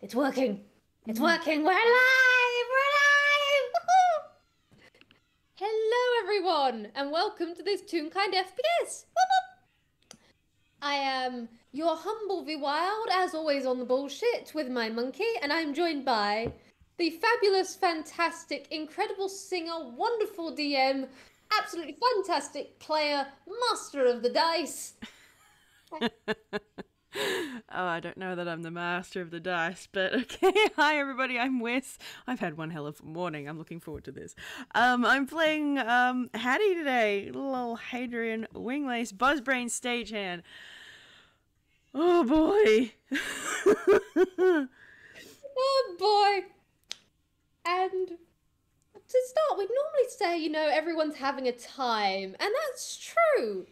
It's working. It's working. We're live. We're live. Woohoo! Hello, everyone, and welcome to this Toonkind FPS. I am your humble Vwild, as always on the bullshit with my monkey, and I'm joined by the fabulous, fantastic, incredible singer, wonderful DM, absolutely fantastic player, master of the dice. Oh, I don't know that I'm the master of the dice, but okay. Hi, everybody. I'm Whis. I've had one hell of a morning. I'm looking forward to this. I'm playing Haddy today. Little Hadrian Winglace Buzzbrain Stagehand. Oh boy. Oh boy. And to start, we'd normally say, everyone's having a time, and that's true.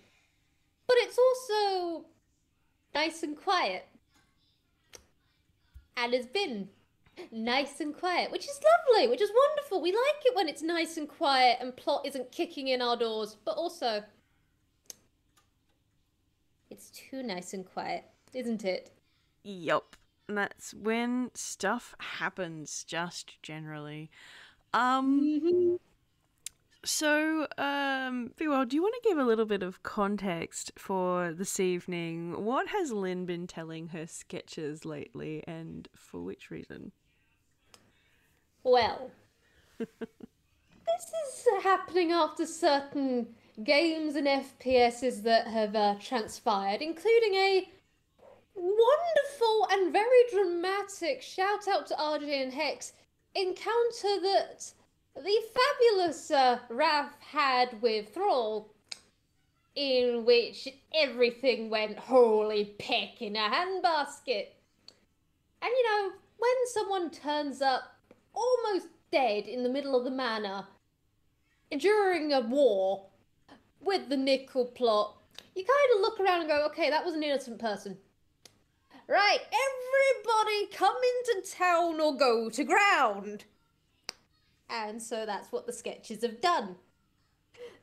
But it's also nice and quiet. And it's been nice and quiet, which is lovely, which is wonderful. We like it when it's nice and quiet and plot isn't kicking in our doors, but also it's too nice and quiet, isn't it? Yup. That's when stuff happens, just generally. So, Vwild, do you want to give a little bit of context for this evening? What has Lynn been telling her sketches lately, and for which reason? Well, this is happening after certain games and FPSs that have transpired, including a wonderful and very dramatic shout out to RJ and Hex encounter that the fabulous Raph had with Thrall, in which everything went holy peck in a handbasket. And when someone turns up almost dead in the middle of the manor during a war with the nickel plot, you kind of look around and go, okay, that was an innocent person. Right, everybody come into town or go to ground. And so that's what the sketches have done.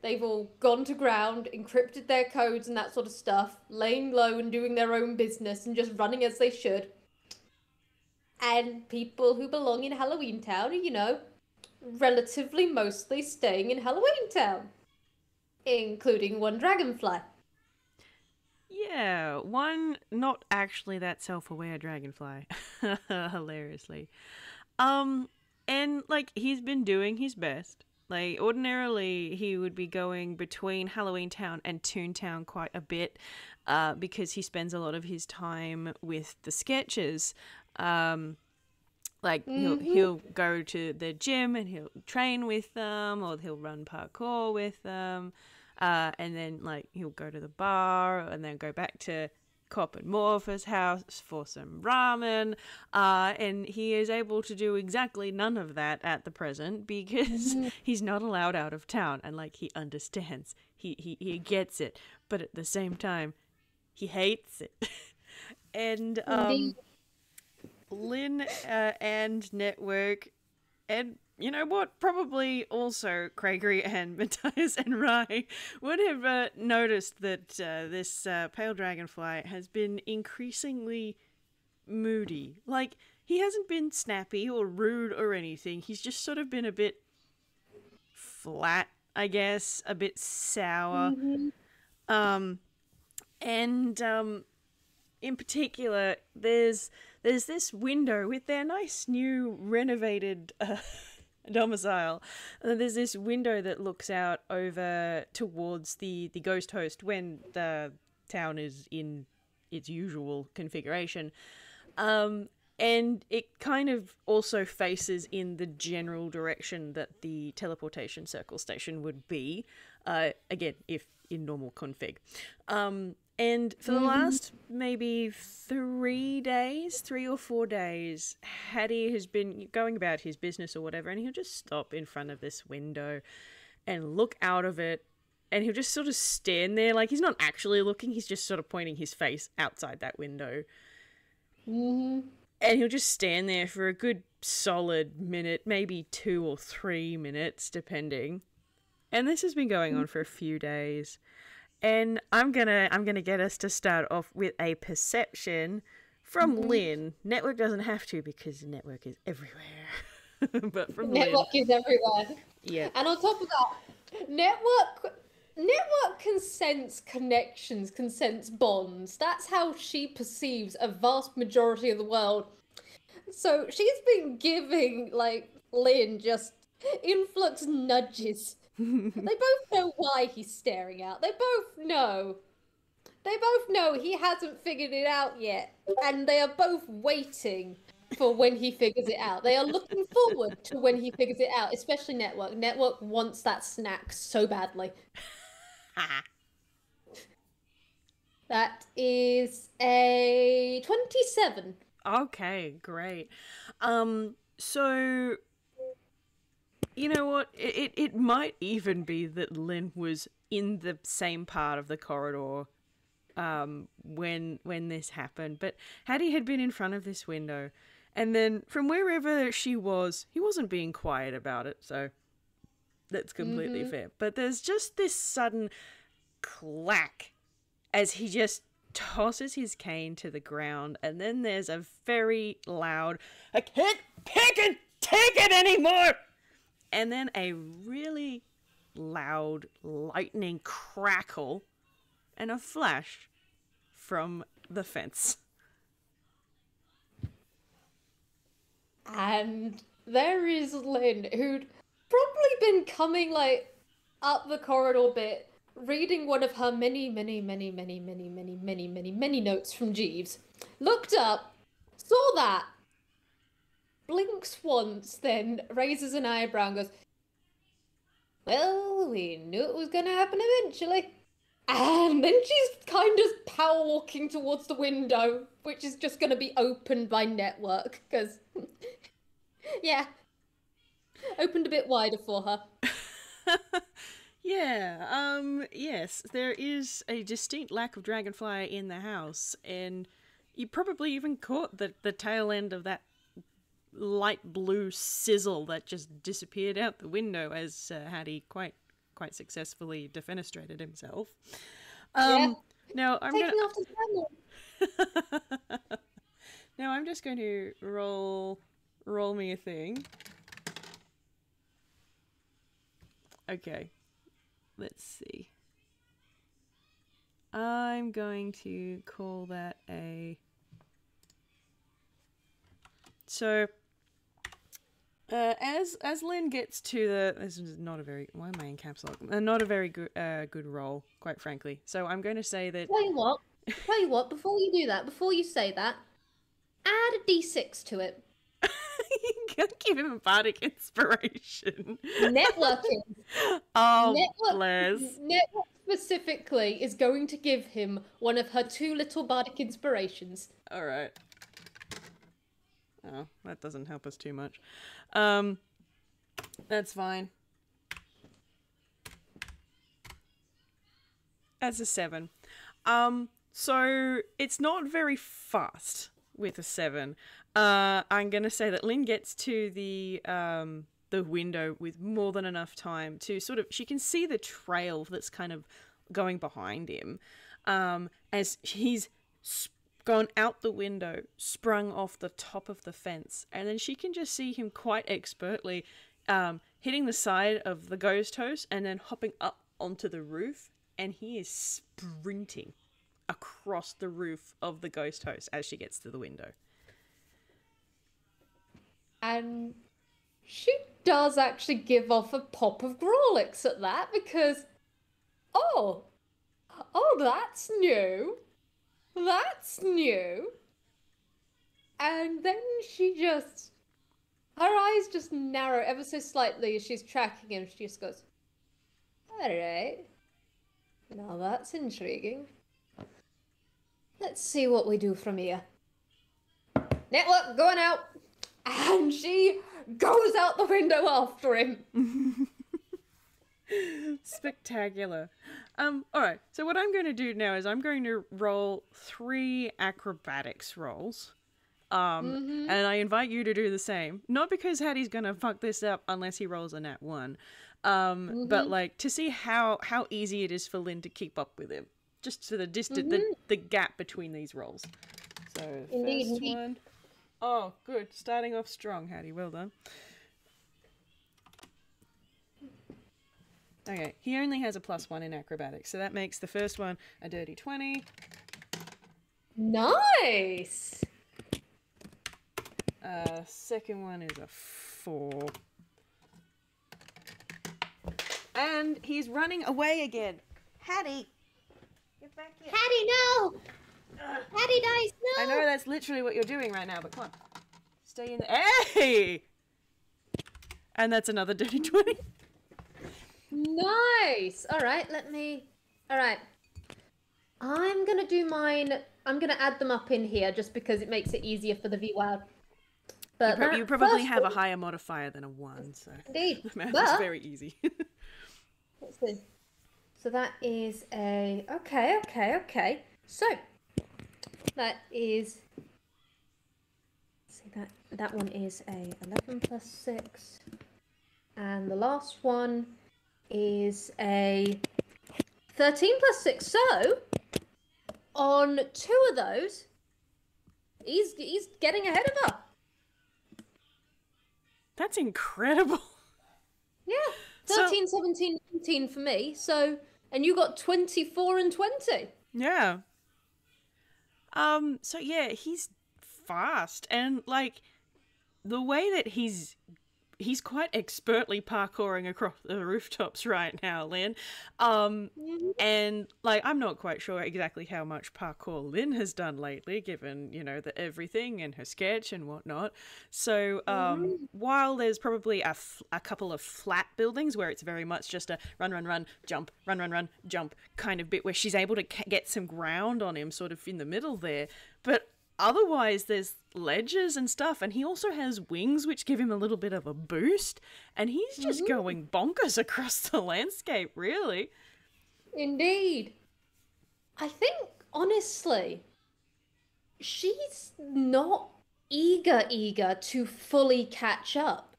They've all gone to ground, encrypted their codes and that sort of stuff, laying low and doing their own business and just running as they should. And people who belong in Halloweentown are, relatively mostly staying in Halloweentown, including one dragonfly. Yeah, one not actually that self-aware dragonfly, hilariously. And like he's been doing his best. Like ordinarily he would be going between Halloweentown and Toontown quite a bit, because he spends a lot of his time with the sketches. He'll go to the gym and he'll train with them, or he'll run parkour with them. And then he'll go to the bar and then go back to Cop and Morphe's house for some ramen. And he is able to do exactly none of that at the present because he's not allowed out of town. And he understands, he gets it, but at the same time, he hates it. And Lynn and Network and you know what? Probably also Craigery and Matthias and Rye would have noticed that this pale dragonfly has been increasingly moody. He hasn't been snappy or rude or anything. He's just sort of been a bit flat, I guess, a bit sour. In particular, there's this window with their nice new renovated domicile. There's this window that looks out over towards the ghost host when the town is in its usual configuration. And it kind of also faces in the general direction that the teleportation circle station would be, again, if in normal config. And for the last maybe 3 or 4 days, Haddy has been going about his business or whatever, and he'll just stop in front of this window and look out of it, and he'll just sort of stand there. He's not actually looking, he's just sort of pointing his face outside that window. And he'll just stand there for a good solid minute, maybe 2 or 3 minutes, depending. And this has been going on for a few days. And I'm gonna get us to start off with a perception from Lin. Network doesn't have to because the network is everywhere. But from Network Lin. is everywhere. Yeah. And on top of that, network can sense connections, can sense bonds. That's how she perceives a vast majority of the world. So she's been giving, like, Lin just influx nudges. They both know why he's staring out. They both know. They both know he hasn't figured it out yet. And they are both waiting for when he figures it out. They are looking forward to when he figures it out, especially Network. Network wants that snack so badly. That is a 27. Okay, great. So you know what? It might even be that Lin was in the same part of the corridor when this happened, but Haddy had been in front of this window, and then from wherever she was, he wasn't being quiet about it, so that's completely fair. But there's just this sudden clack as he just tosses his cane to the ground, and then there's a very loud, I can't pick and take it anymore! And then a really loud lightning crackle and a flash from the fence. And there is Lin, who'd probably been coming, like, up the corridor bit, reading one of her many notes from Jeeves. Looked up, saw that, blinks once, then raises an eyebrow and goes, well, we knew it was gonna happen eventually. And then she's kind of power walking towards the window, which is just gonna be opened by Network, because, yeah, opened a bit wider for her. Yeah, yes, there is a distinct lack of dragonfly in the house, and you probably even caught the tail end of that light blue sizzle that just disappeared out the window as Haddy quite successfully defenestrated himself. Yeah. Now I'm Taking gonna... off the camera. Now I'm just going to roll me a thing. Okay, let's see. I'm going to call that a... So, as Lin gets to the... This is not a very... Why am I in caps lock? Not a very good roll, quite frankly. So I'm going to say that... Tell you what, before you do that, before you say that, add a d6 to it. You can't give him a bardic inspiration. Networking. Oh, bless. Network specifically is going to give him one of her 2 little bardic inspirations. Alright. Oh, that doesn't help us too much. That's fine. That's a 7. So it's not very fast with a 7. I'm gonna say that Lin gets to the window with more than enough time to sort of... She can see the trail that's kind of going behind him, as he's gone out the window, sprung off the top of the fence, and then she can just see him quite expertly hitting the side of the ghost house and then hopping up onto the roof, and he is sprinting across the roof of the ghost house as she gets to the window. And she does actually give off a pop of Grolix at that, because, oh, that's new. That's new. And then she just... Her eyes just narrow ever so slightly as she's tracking him. She just goes, alright. Now that's intriguing. Let's see what we do from here. Network, going out. And she goes out the window after him. Spectacular. Alright, so what I'm going to do now is I'm going to roll 3 acrobatics rolls. And I invite you to do the same. Not because Haddy's going to fuck this up unless he rolls a nat 1. But like to see how easy it is for Lin to keep up with him. Just to the distance, the gap between these rolls. So Indeed, first indeed. one. Oh, good. Starting off strong, Haddy. Well done. Okay, he only has a +1 in acrobatics, so that makes the first one a dirty 20. Nice. Second one is a 4. And he's running away again. Haddy! Get back here. Haddy, no! Haddy dice, no! I know that's literally what you're doing right now, but come on. Stay in there. Hey! And that's another dirty 20. Nice! Alright, Alright. I'm gonna do mine. I'm gonna add them up in here just because it makes it easier for the Vwild. But You probably have a higher modifier than a 1, so Indeed. the math is very easy. Let's see. So that is a... Okay. So, that is... Let's see, that one is a 11 plus 6. And the last one is a 13 plus 6. So, on 2 of those, he's getting ahead of her. That's incredible. Yeah. 13, 17, 19 for me. So, and you got 24 and 20. Yeah. So yeah, he's fast, and like the way that he's quite expertly parkouring across the rooftops right now, Lin. And like I'm not quite sure exactly how much parkour Lin has done lately, given, you know, the everything and her sketch and whatnot. So while there's probably a couple of flat buildings where it's very much just a run, jump, run, jump kind of bit where she's able to get some ground on him sort of in the middle there, but otherwise there's ledges and stuff, and he also has wings which give him a little bit of a boost, and he's just going bonkers across the landscape, really. Indeed. I think, honestly, she's not eager to fully catch up.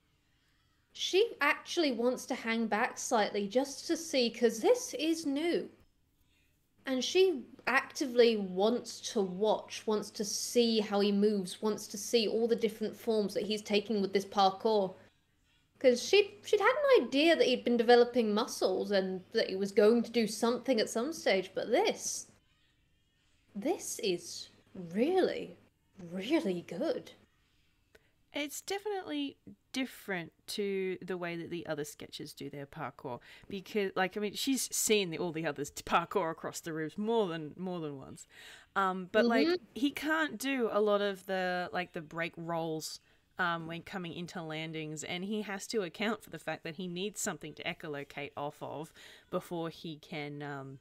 She actually wants to hang back slightly just to see, because this is new. And she actively wants to watch, wants to see how he moves, wants to see all the different forms that he's taking with this parkour. Because she'd had an idea that he'd been developing muscles and that he was going to do something at some stage, but this is really, really good. It's definitely different to the way that the other sketches do their parkour, because, like, I mean, she's seen all the others parkour across the roofs more than once. But like, he can't do a lot of the break rolls when coming into landings, and he has to account for the fact that he needs something to echolocate off of before he can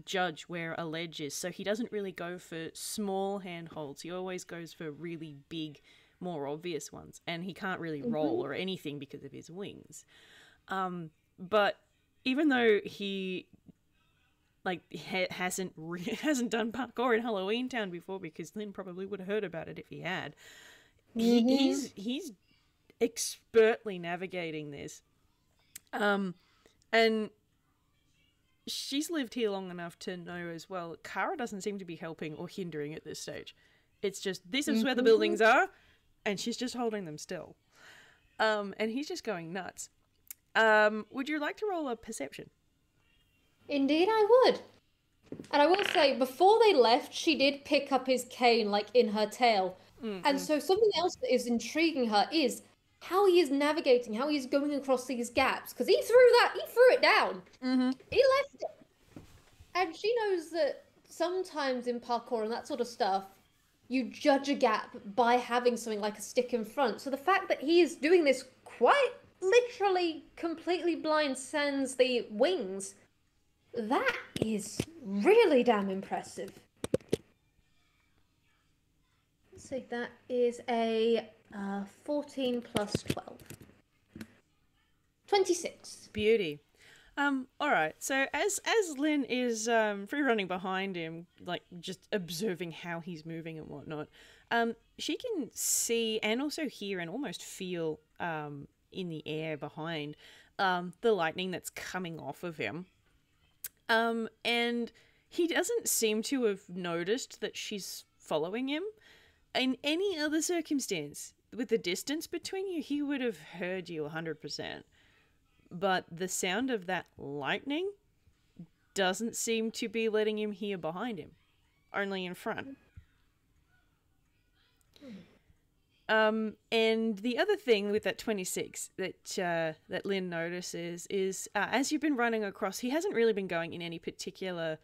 judge where a ledge is. So he doesn't really go for small handholds. He always goes for really big, more obvious ones, and he can't really roll or anything because of his wings. But even though he hasn't done parkour in Halloweentown before, because Lynn probably would have heard about it if he had, he's expertly navigating this, and she's lived here long enough to know as well, Kara doesn't seem to be helping or hindering at this stage. It's just, this is where the buildings are, and she's just holding them still. And he's just going nuts. Would you like to roll a perception? Indeed I would. And I will say, before they left, she did pick up his cane, like, in her tail. And so something else that is intriguing her is how he is navigating, how he's going across these gaps. Because he threw it down. He left it. And she knows that sometimes in parkour and that sort of stuff, you judge a gap by having something like a stick in front. So the fact that he is doing this quite literally completely blind, sans the wings, that is really damn impressive. Let's see, that is a 14 plus 12. 26. Beauty. Alright, so as Lynn is free running behind him, like just observing how he's moving and whatnot, she can see and also hear and almost feel in the air behind the lightning that's coming off of him. And he doesn't seem to have noticed that she's following him. In any other circumstance, with the distance between you, he would have heard you 100%. But the sound of that lightning doesn't seem to be letting him hear behind him, only in front. And the other thing with that 26 that Lin notices is as you've been running across, he hasn't really been going in any particular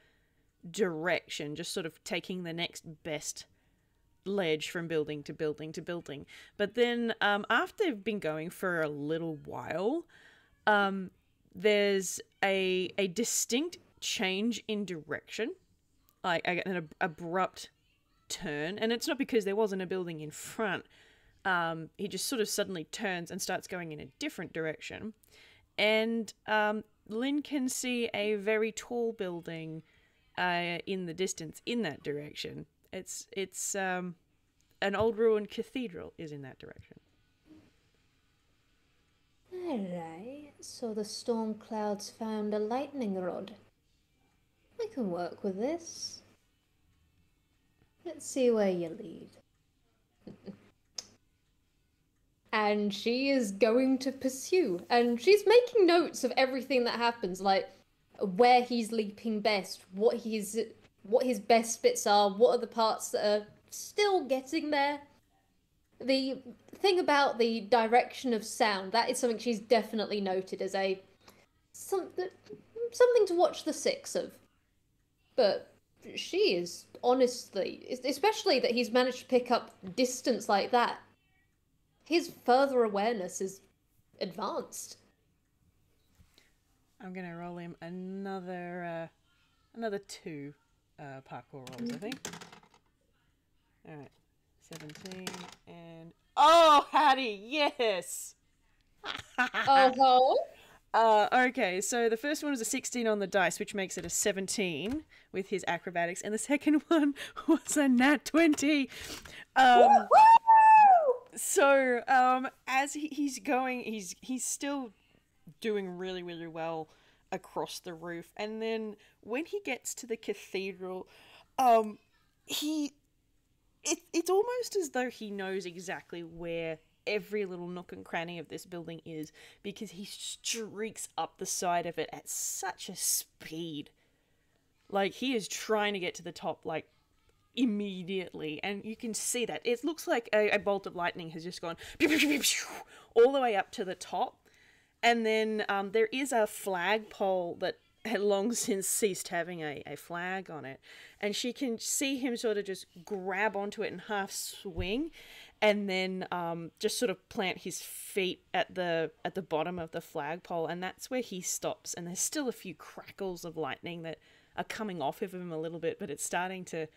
direction, just sort of taking the next best ledge from building to building to building. But then after they've been going for a little while, there's a distinct change in direction, like an abrupt turn, and it's not because there wasn't a building in front. He just sort of suddenly turns and starts going in a different direction, and Lin can see a very tall building in the distance in that direction. It's an old ruined cathedral is in that direction. Alright, so the storm clouds found a lightning rod. We can work with this. Let's see where you lead. And she is going to pursue, and she's making notes of everything that happens, like where he's leaping best, what his best bits are, what are the parts that are still getting there. The thing about the direction of sound, that is something she's definitely noted as something to watch the six of. But she is honestly, especially that he's managed to pick up distance like that, his further awareness is advanced. I'm gonna roll him another 2 parkour rolls, I think. All right, 17 and Haddy, yes. Okay, so the first one was a 16 on the dice, which makes it a 17 with his acrobatics, and the second one was a nat 20. So as he's going, he's still doing really, really well across the roof, and then when he gets to the cathedral, it's almost as though he knows exactly where every little nook and cranny of this building is, because he streaks up the side of it at such a speed. Like, he is trying to get to the top, like, immediately, and you can see that. It looks like a bolt of lightning has just gone all the way up to the top, and then there is a flagpole that had long since ceased having a flag on it, and she can see him sort of just grab onto it and half swing, and then just sort of plant his feet at the bottom of the flagpole, and that's where he stops. And there's still a few crackles of lightning that are coming off of him a little bit, but it's starting to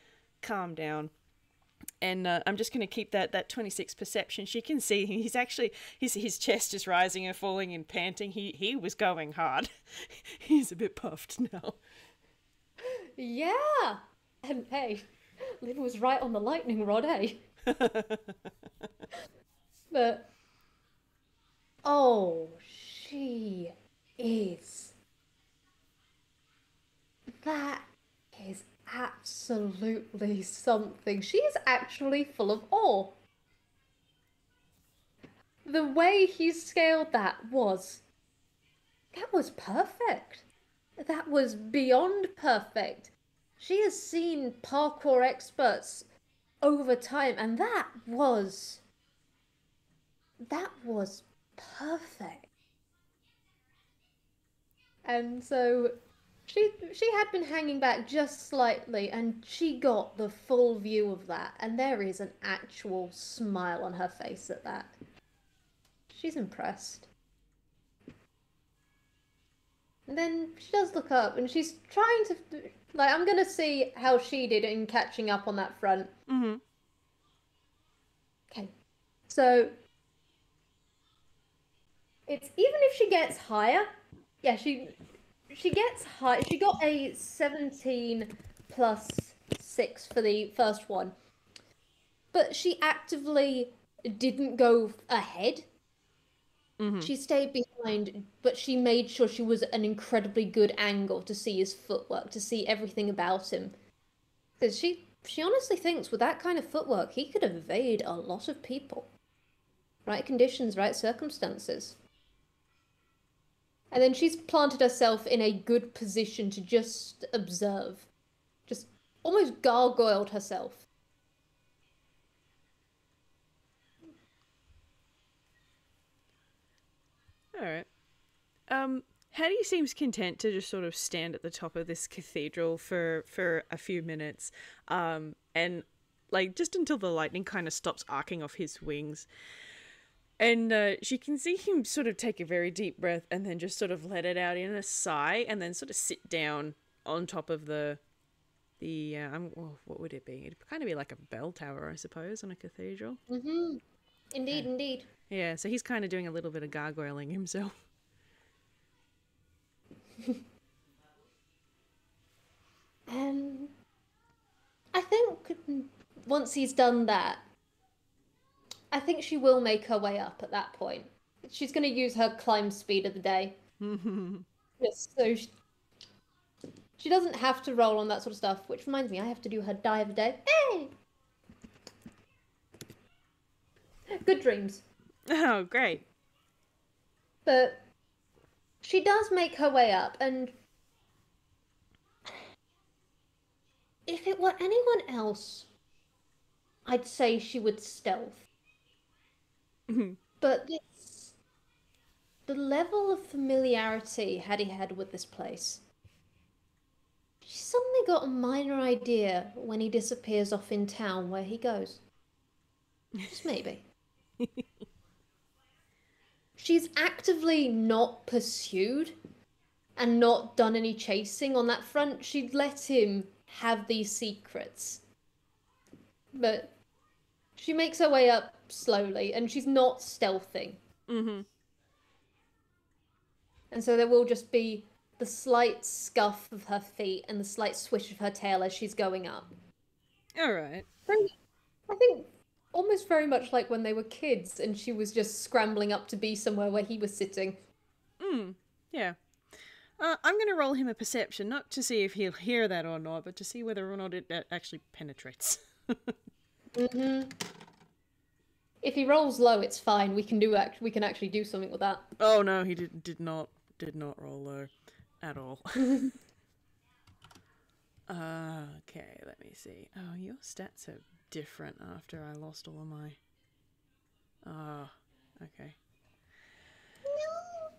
calm down. And I'm just going to keep that 26 perception. She can see he's actually, his chest is rising and falling and panting. He was going hard. He's a bit puffed now. Yeah. And hey, Lin was right on the lightning rod, eh? But she is. That is absolutely something. She is actually full of awe. The way he scaled that was perfect. That was beyond perfect. She has seen parkour experts over time, and that was perfect. And so she had been hanging back just slightly, and she got the full view of that, and there is an actual smile on her face at that. She's impressed. And then she does look up, and she's trying to, like, I'm gonna see how she did in catching up on that front. Mm-hmm. Okay, so it's, even if she gets higher, yeah, she gets high. She got a 17 plus 6 for the first one, but she actively didn't go ahead. Mm-hmm. She stayed behind, but she made sure she was at an incredibly good angle to see his footwork, to see everything about him. Because she she honestly thinks with that kind of footwork, he could evade a lot of people. Right conditions, right circumstances. And then she's planted herself in a good position to just observe. Just almost gargoyled herself. Alright. Hattie seems content to just sort of stand at the top of this cathedral for a few minutes, and like just until the lightning kind of stops arcing off his wings. And she can see him sort of take a very deep breath and then just sort of let it out in a sigh, and then sort of sit down on top of the what would it be? It'd kind of be like a bell tower, I suppose, on a cathedral. Mm-hmm. Indeed, indeed. Yeah, so he's kind of doing a little bit of gargoyling himself. I think once he's done that, I think she will make her way up at that point. She's going to use her climb speed of the day. Just so she doesn't have to roll on that sort of stuff, which reminds me, I have to do her die of the day. Hey! Good dreams. Oh, great. But she does make her way up, and if it were anyone else, I'd say she would stealth. But the level of familiarity Haddy had with this place, she suddenly got a minor idea when he disappears off in town where he goes. Just maybe. She's actively not pursued and not done any chasing on that front. She'd let him have these secrets. But she makes her way up slowly, and she's not stealthing. Mm-hmm. And so there will just be the slight scuff of her feet and the slight swish of her tail as she's going up. Alright. I think almost very much like when they were kids and she was just scrambling up to be somewhere where he was sitting. Yeah. I'm going to roll him a perception, not to see if he'll hear that or not, but to see whether or not it actually penetrates. Mm-hmm. If he rolls low, it's fine. We can actually do something with that. Oh no, he did not roll low at all. Okay, let me see. Oh, your stats are different after I lost all of my... Oh, okay.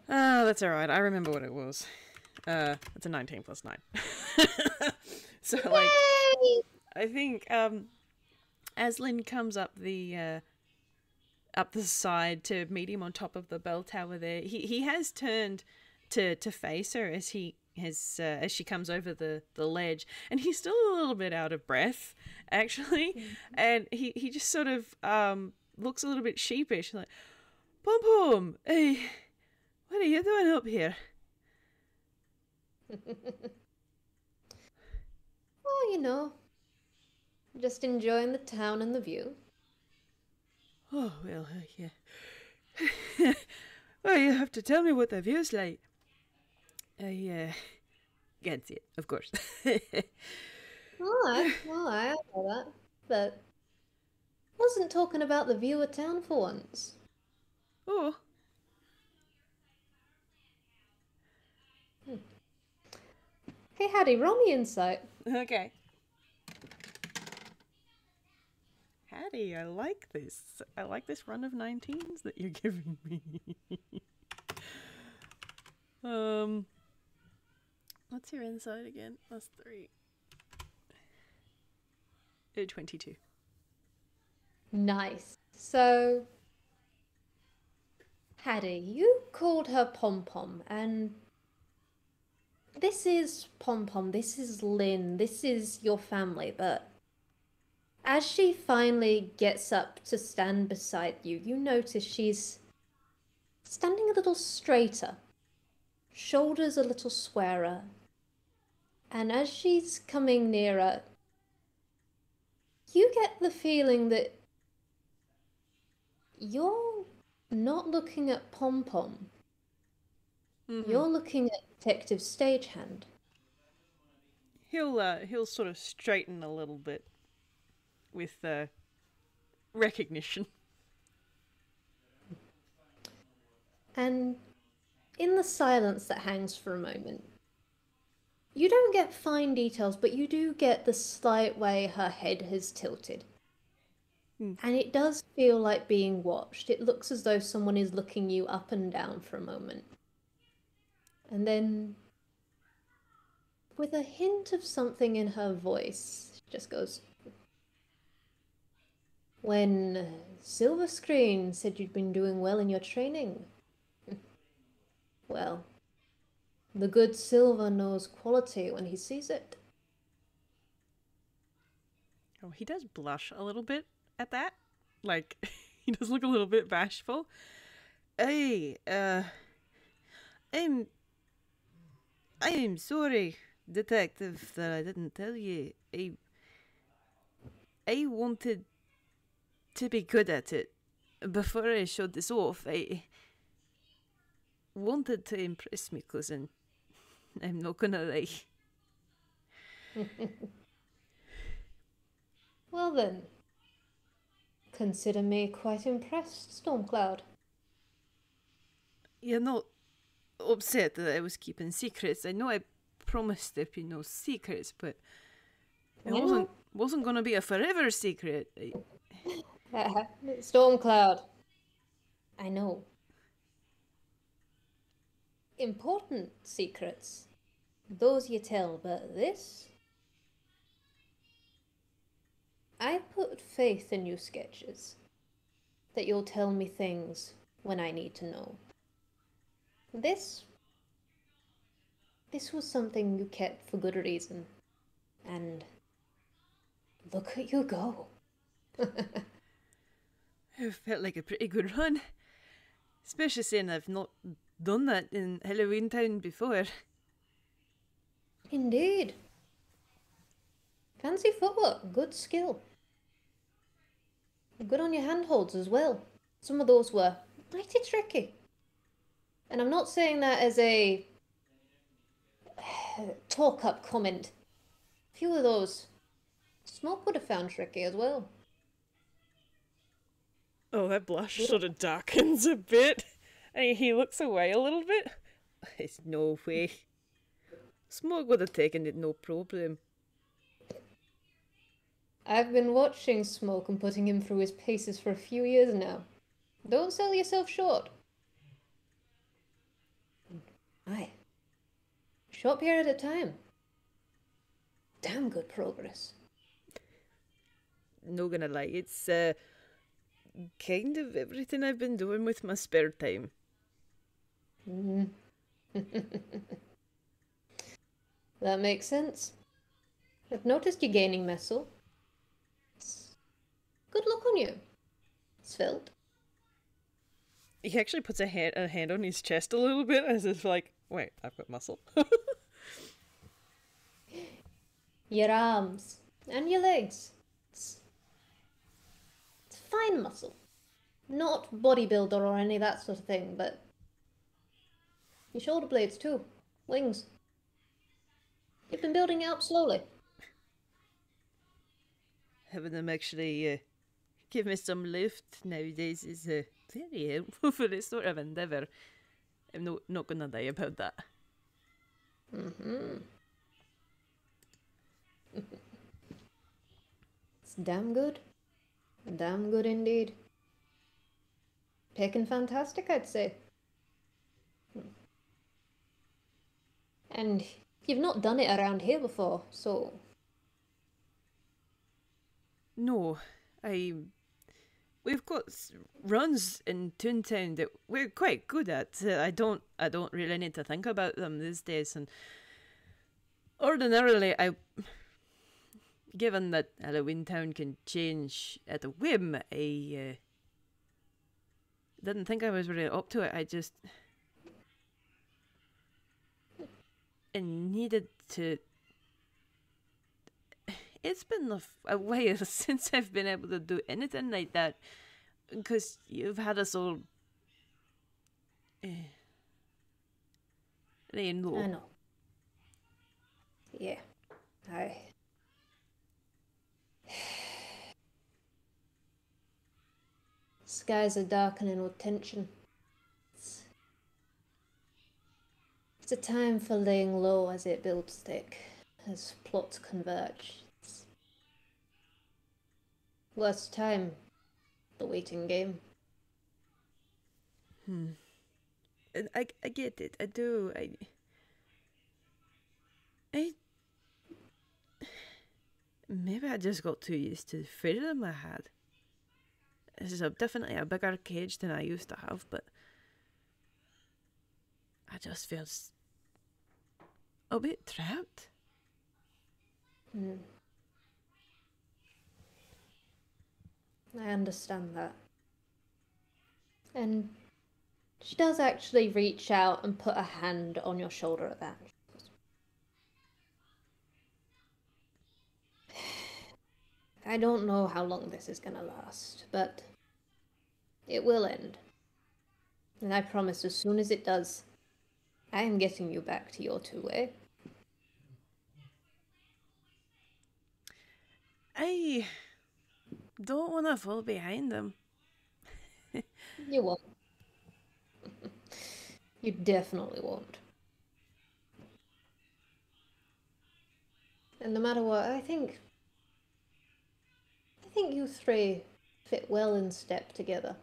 Oh, that's alright. I remember what it was. It's a 19 plus 9. So, like, Yay! I think, as Lynn comes up the side to meet him on top of the bell tower there, he has turned to face her as as she comes over the ledge, and he's still a little bit out of breath, actually, and he just sort of looks a little bit sheepish, like, Pom Pom, hey, what are you doing up here? Oh, you know, just enjoying the town and the view. Oh, well, yeah. Well, you have to tell me what the view's like. I can't see it, of course. Alright, I know that. But wasn't talking about the view of town for once. Oh. Hey, Haddy, roll me insight. Okay. Haddy, I like this. I like this run of 19s that you're giving me. What's your insight again? That's 3. 22. Nice. So, Haddy, you called her Pom Pom, and this is Pom Pom, this is Lynn, this is your family, but as she finally gets up to stand beside you, you notice she's standing a little straighter, shoulders a little squarer, and as she's coming nearer, you get the feeling that you're not looking at Pom Pom. Mm-hmm. You're looking at Detective Stagehand. He'll sort of straighten a little bit with recognition. And in the silence that hangs for a moment, you don't get fine details, but you do get the slight way her head has tilted. And it does feel like being watched. It looks as though someone is looking you up and down for a moment. And then, with a hint of something in her voice, she just goes, "When Silver Screen said you'd been doing well in your training, well, the good Silver knows quality when he sees it." Oh, he does blush a little bit at that. Like, he does look a little bit bashful. Hey, I'm sorry, detective, that I didn't tell you. I wanted to be good at it. Before I showed this off, I wanted to impress me cousin. I'm not gonna lie. Well then, consider me quite impressed, Stormcloud. You're not upset that I was keeping secrets. I know I promised there'd be no secrets, but it wasn't gonna be a forever secret. Stormcloud. I know. Important secrets. Those you tell, but this? I put faith in you, Sketches, that you'll tell me things when I need to know. This was something you kept for good reason. And look at you go. It felt like a pretty good run. Especially saying I've not done that in Halloweentown before. Indeed. Fancy footwork, good skill. Good on your handholds as well. Some of those were mighty tricky. And I'm not saying that as a talk-up comment. A few of those Smoke would have found tricky as well. Oh, that blush sort of darkens a bit. And he looks away a little bit. There's no way. Smoke would have taken it no problem. I've been watching Smoke and putting him through his paces for a few years now. Don't sell yourself short. Aye. Short period of time. Damn good progress. No gonna lie, it's kind of everything I've been doing with my spare time. That makes sense. I've noticed you gaining muscle. Good look on you, Svelte. He actually puts a hand on his chest a little bit as if like, wait, I've got muscle. Your arms and your legs. It's fine muscle. Not bodybuilder or any of that sort of thing, but your shoulder blades too. Wings. You've been building it up slowly. Having them actually give me some lift nowadays is very helpful for this sort of endeavour. I'm not gonna lie about that. It's damn good. Damn good indeed. Picking fantastic, I'd say. And you've not done it around here before, so... No, we've got runs in Toontown that we're quite good at. I don't really need to think about them these days. And ordinarily, given that Halloweentown can change at a whim, I didn't think I was really up to it. I needed to. It's been a while since I've been able to do anything like that, because you've had us all laying low. I know. Yeah. Skies are darkening with tension. It's a time for laying low as it builds thick, as plots converge. It's worst time, the waiting game. I get it. I do. I maybe I just got too used to the freedom I had. This is definitely a bigger cage than I used to have, but I just feel a bit trapped. I understand that. And she does actually reach out and put a hand on your shoulder at that. I don't know how long this is gonna last, but it will end. And I promise as soon as it does, I am getting you back to your two-way. I don't want to fall behind them. You won't. You definitely won't. And no matter what, I think you three fit well in step together.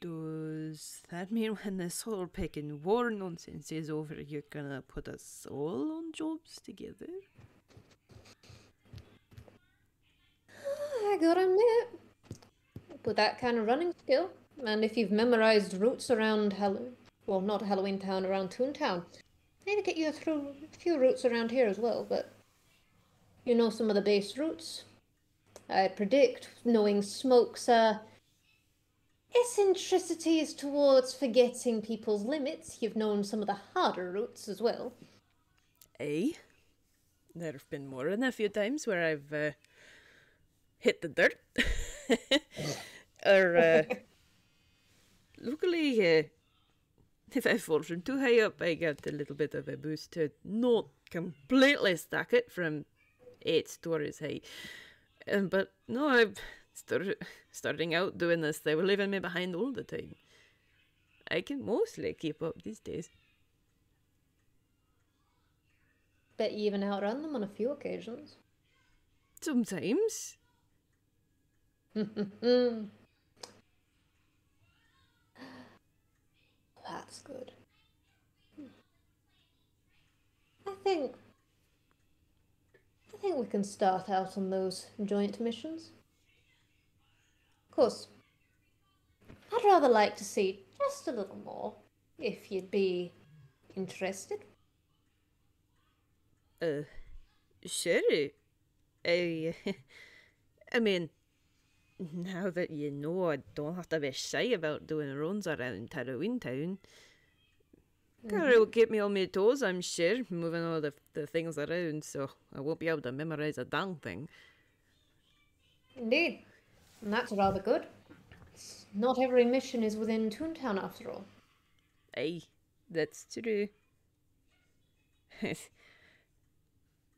Does that mean when this whole picking war nonsense is over, you're gonna put us all on jobs together? I gotta admit, with that kind of running skill, and if you've memorized routes around not Halloweentown, around Toontown, maybe get you through a few routes around here as well, but you know some of the base routes. I predict, knowing Smoke's eccentricities towards forgetting people's limits, you've known some of the harder routes as well. Aye. There have been more than a few times where I've hit the dirt. Or, luckily, if I fall from too high up, I get a little bit of a boost to not completely stack it from 8 stories high. But no, I've starting out doing this, they were leaving me behind all the time. I can mostly keep up these days. Bet you even outrun them on a few occasions. Sometimes. That's good. I think we can start out on those joint missions. Of course, I'd rather like to see just a little more, if you'd be interested. Sure. I mean, now that you know I don't have to be shy about doing runs around Halloweentown. It will keep me on my toes, I'm sure, moving all the things around, so I won't be able to memorise a dang thing. Indeed. And that's rather good. Not every mission is within Toontown after all. Aye, that's true.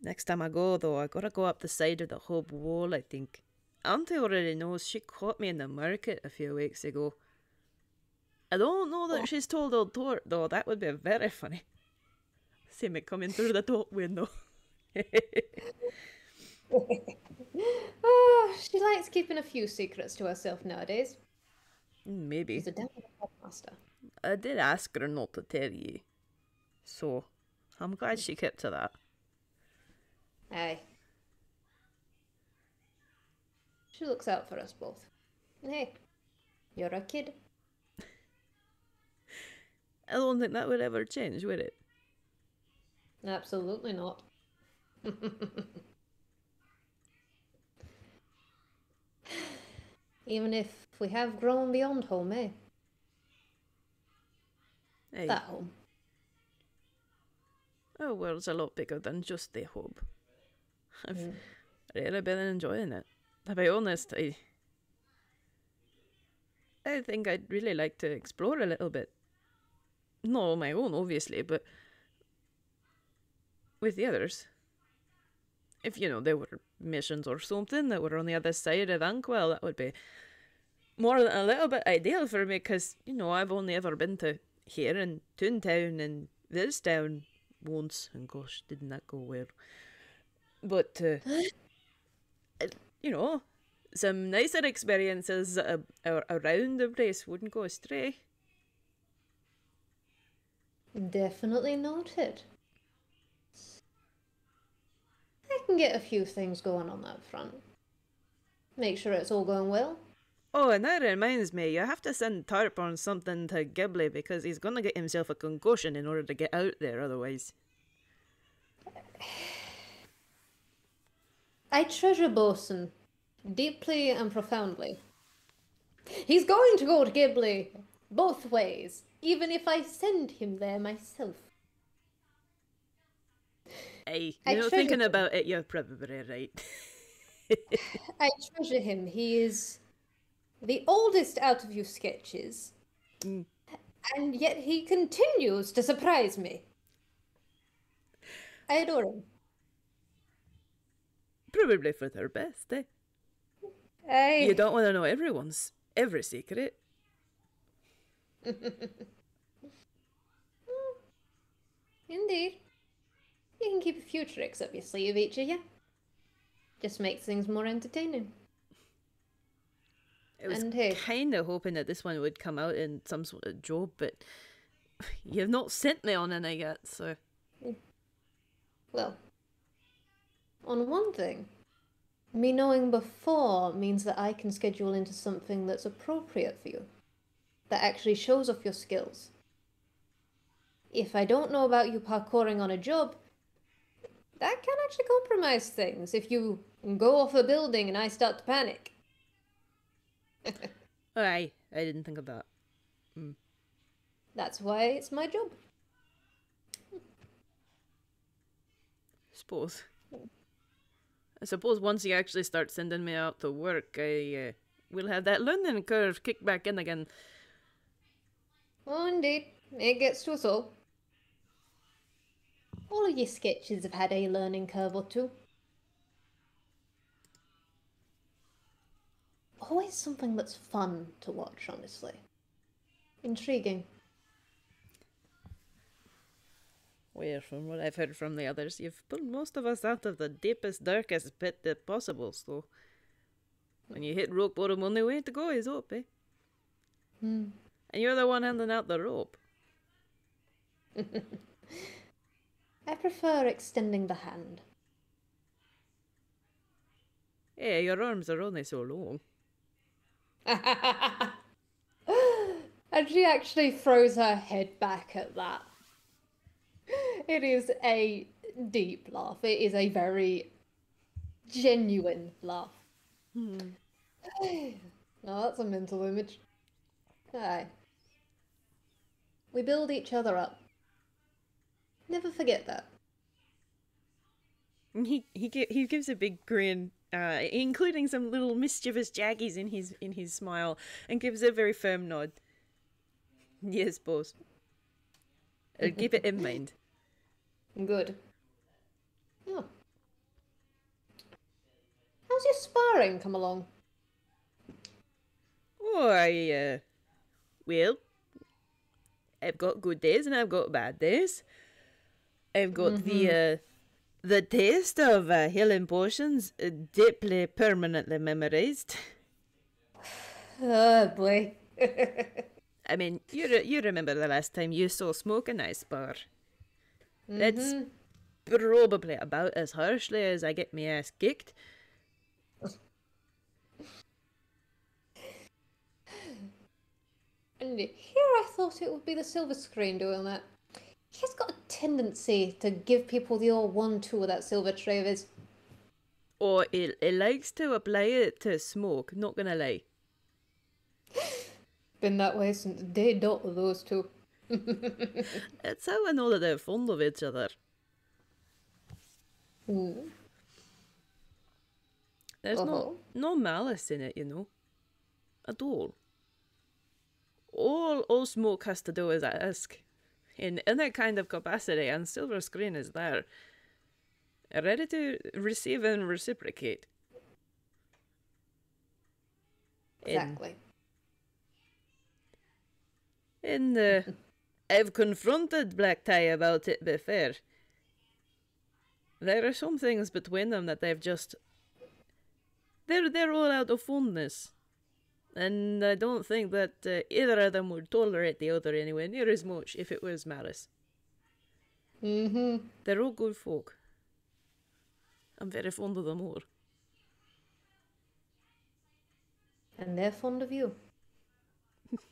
Next time I go, though, I gotta go up the side of the hub wall, I think. Auntie already knows, she caught me in the market a few weeks ago. I don't know that she's told old Tort, though. That would be very funny. See me coming through the top window. Oh, she likes keeping a few secrets to herself nowadays. Maybe. She's a damn master. I did ask her not to tell you. So, I'm glad she kept to that. Aye. She looks out for us both. Hey, you're a kid. I don't think that would ever change, would it? Absolutely not. Even if we have grown beyond home, eh? Aye. That home. Our world's a lot bigger than just the hub. I've really been enjoying it. To be honest, I think I'd really like to explore a little bit. Not on my own, obviously, but with the others. If, they were missions or something that were on the other side of Ankwell, that would be more than a little bit ideal for me, because, you know, I've only ever been to here in Toontown and this town once, and gosh, didn't that go well. But, you know, some nicer experiences around the place wouldn't go astray. Definitely noted. I can get a few things going on that front. Make sure it's all going well. Oh, and that reminds me, you have to send Tarp on something to Ghibli, because he's gonna get himself a concussion in order to get out there otherwise. I treasure Bosun deeply and profoundly. He's going to go to Ghibli both ways, even if I send him there myself. Hey, you know, thinking about it, you're probably right. I treasure him. He is the oldest out of you sketches, and yet he continues to surprise me. I adore him. Probably for their best, eh? You don't want to know every secret. Indeed. You can keep a few tricks up your sleeve, each of you. Just makes things more entertaining. I was kind of hoping that this one would come out in some sort of job, but you've not sent me on any yet, so... Well, on one thing, me knowing before means that I can schedule into something that's appropriate for you, that actually shows off your skills. If I don't know about you parkouring on a job, that can actually compromise things if you go off a building and I start to panic. Aye, I didn't think of that. That's why it's my job. I suppose once you actually start sending me out to work, I will have that learning curve kicked back in again. Oh, indeed. It gets to us all. All of your sketches have had a learning curve or two. Always something that's fun to watch, honestly. Intriguing. Well, from what I've heard from the others, you've pulled most of us out of the deepest, darkest pit possible, so... When you hit rock bottom, only way to go is up, eh? And you're the one handing out the rope. I prefer extending the hand. Yeah, your arms are only so long. And she actually throws her head back at that. It is a deep laugh. It is a very genuine laugh. Oh, that's a mental image. Aye. We build each other up. Never forget that. He gives a big grin, including some little mischievous jaggies in his smile, and gives a very firm nod. Yes, boss. I'll keep it in mind. Good. Oh. How's your sparring come along? Oh, well, I've got good days and I've got bad days. I've got the taste of healing potions deeply, permanently memorized. Oh, boy. I mean, you remember the last time you saw smoke in ice bar. That's probably about as harshly as I get my ass kicked. And here I thought it would be the silver screen doing that. He's got a tendency to give people the old 1-2 with that silver tray of his. Or he likes to apply it to smoke, not gonna lie. Been that way since day dot with those two. It's how I know that they're fond of each other. There's no malice in it, you know. At all. All smoke has to do is ask. In that kind of capacity, and silver screen is there. ready to receive and reciprocate. Exactly. And I've confronted Black Tie about it before. There are some things between them that they've just... They're all out of fondness. And I don't think that either of them would tolerate the other anywhere near as much if it was Maris. Mm-hmm. They're all good folk. I'm very fond of them all. And they're fond of you.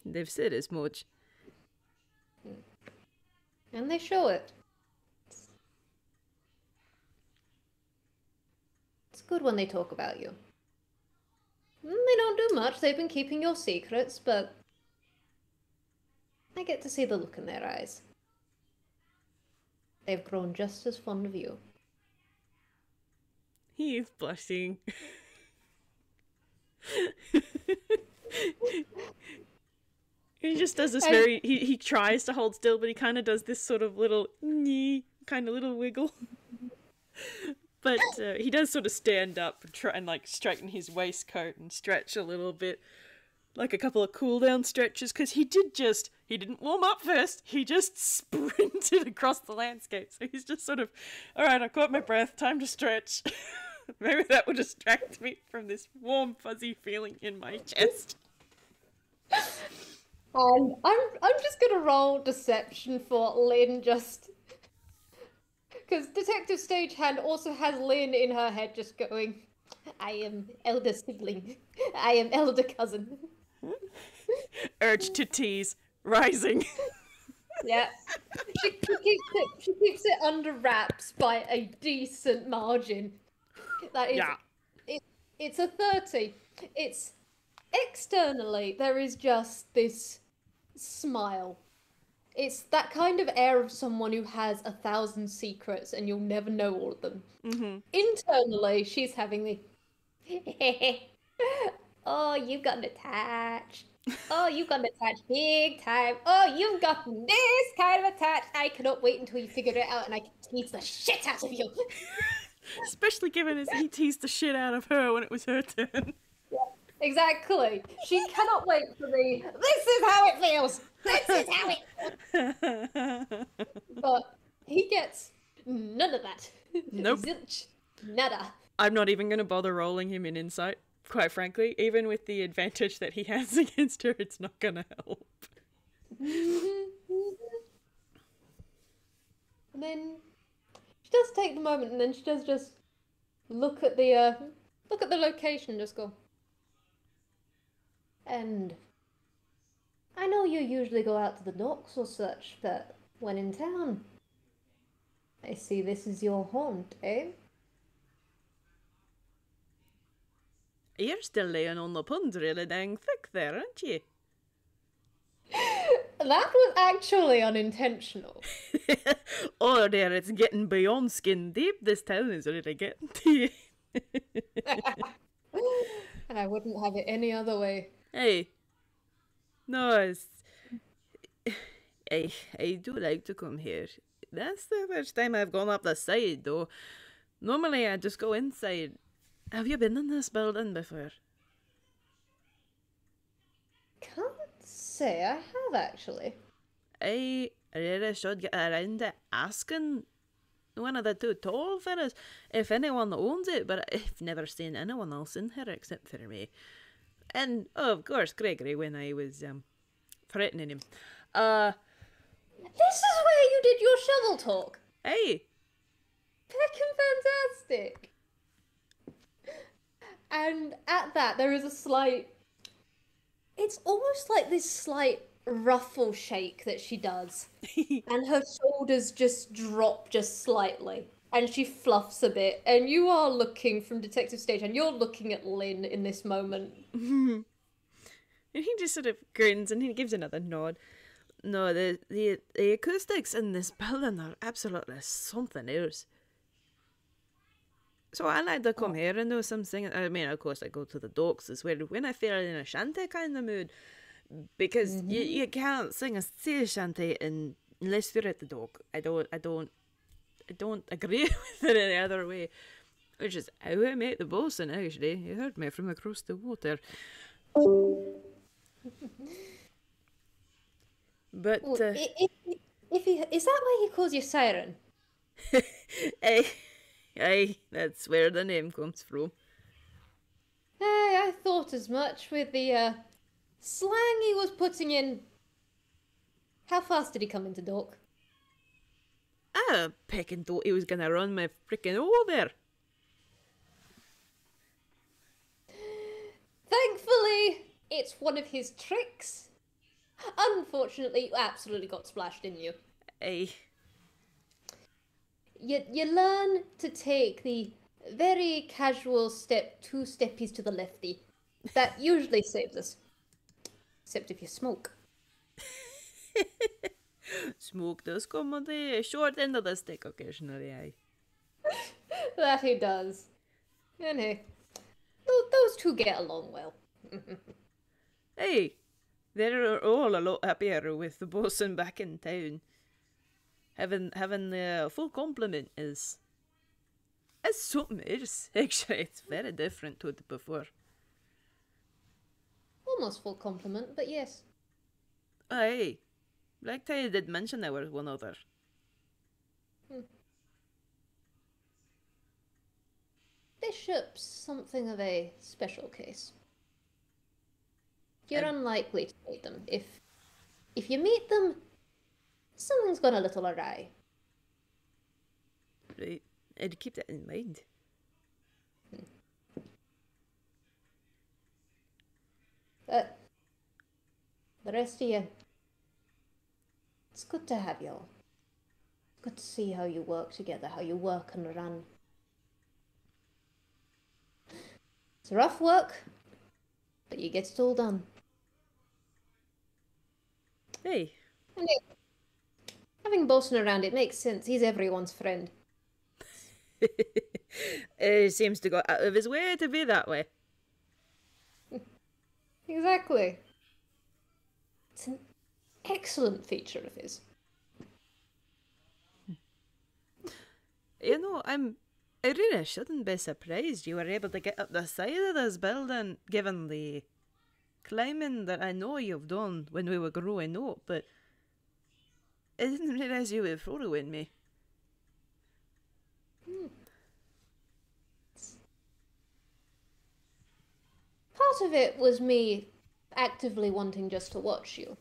They've said as much. And they show it. It's good when they talk about you. They don't do much. They've been keeping your secrets, but I get to see the look in their eyes. They've grown just as fond of you. He is blushing. He just does this very... He tries to hold still, but he kind of does this sort of little... kind of little wiggle. But he does sort of stand up and try and, like, straighten his waistcoat and stretch a little bit. Like a couple of cool-down stretches, because he didn't warm up first. He just sprinted across the landscape. So he's just sort of, all right, I caught my breath, time to stretch. Maybe that will distract me from this warm, fuzzy feeling in my chest. And I'm just gonna roll deception for Lynn, just because Detective Stagehand also has Lynn in her head, just going, "I am elder sibling, I am elder cousin." Urge to tease rising. Yeah, she keeps it under wraps by a decent margin. That is, Yeah. It's a 30. It's externally there is just this smile. It's that kind of air of someone who has 1,000 secrets and you'll never know all of them. Mm-hmm. Internally, she's having the oh, you've gotten attached. Oh, you've gotten attached big time. Oh, you've gotten this kind of attached. I cannot wait until you figure it out and I can tease the shit out of you. Especially given as he teased the shit out of her when it was her turn. Yeah, exactly. She cannot wait for the, this is how it feels. This is how it But he gets none of that. Nope. Zilch. Nada. I'm not even going to bother rolling him in insight, quite frankly. Even with the advantage that he has against her, it's not going to help. And then she does take the moment, and then she does just look at the location and just go. And I know you usually go out to the docks or such, but when in town, I see this is your haunt, eh? You're still laying on the puns really dang thick there, aren't you? That was actually unintentional. Oh dear, it's getting beyond skin deep. This town is really getting to you. And I wouldn't have it any other way. Hey. No, it's... I do like to come here. That's the first time I've gone up the side, though. Normally I just go inside. Have you been in this building before? Can't say I have, actually. I really should get around to asking one of the two tall fellas if anyone owns it, but I've never seen anyone else in here except for me. And, oh, of course, Gregory, when I was threatening him. This is where you did your shovel talk. Hey! Feckin' fantastic. And at that, there is a slight... It's almost like this slight ruffle shake that she does. And her shoulders just drop just slightly. And she fluffs a bit. And you are looking from Detective Stage, and you're looking at Lynn in this moment. And he just sort of grins and he gives another nod. No, the acoustics in this building are absolutely something else. So I like to come here and do some singing. I mean, of course, I go to the docks as well when I feel in a shanty kind of mood. Because you can't sing a sea shanty unless you're at the dock. I don't agree with it any other way. Which is how I met the bosun, actually. He heard me from across the water. But, Well, if he is that why he calls you Siren? aye, that's where the name comes from. Hey, I thought as much with the slang he was putting in. How fast did he come into dock? I pecking thought he was gonna run me frickin' over. Thankfully, it's one of his tricks. Unfortunately, you absolutely got splashed, didn't you? Aye. You learn to take the very casual two steppies to the lefty. That usually saves us. Except if you smoke. Smoke does come on the short end of the stick occasionally, aye. That he does. And hey, those two get along well. Hey, they're all a lot happier with the bosun back in town. Having the full complement is something else. Actually, it's very different to it before. Almost full compliment, but yes. Aye, like I did mention there was one other. Bishop's something of a special case. You're unlikely to meet them. If you meet them, something's gone a little awry. Right, I'd keep that in mind. But the rest of you, it's good to have you all. It's good to see how you work together, how you work and run. It's rough work, but you get it all done. Hey. And having Bosun around, it makes sense. He's everyone's friend. He seems to go out of his way to be that way. Exactly. It's an excellent feature of his. You know, I really shouldn't be surprised you were able to get up the side of this building, given the climbing that I know you've done when we were growing up, but I didn't realise you were following me. Part of it was me actively wanting just to watch you.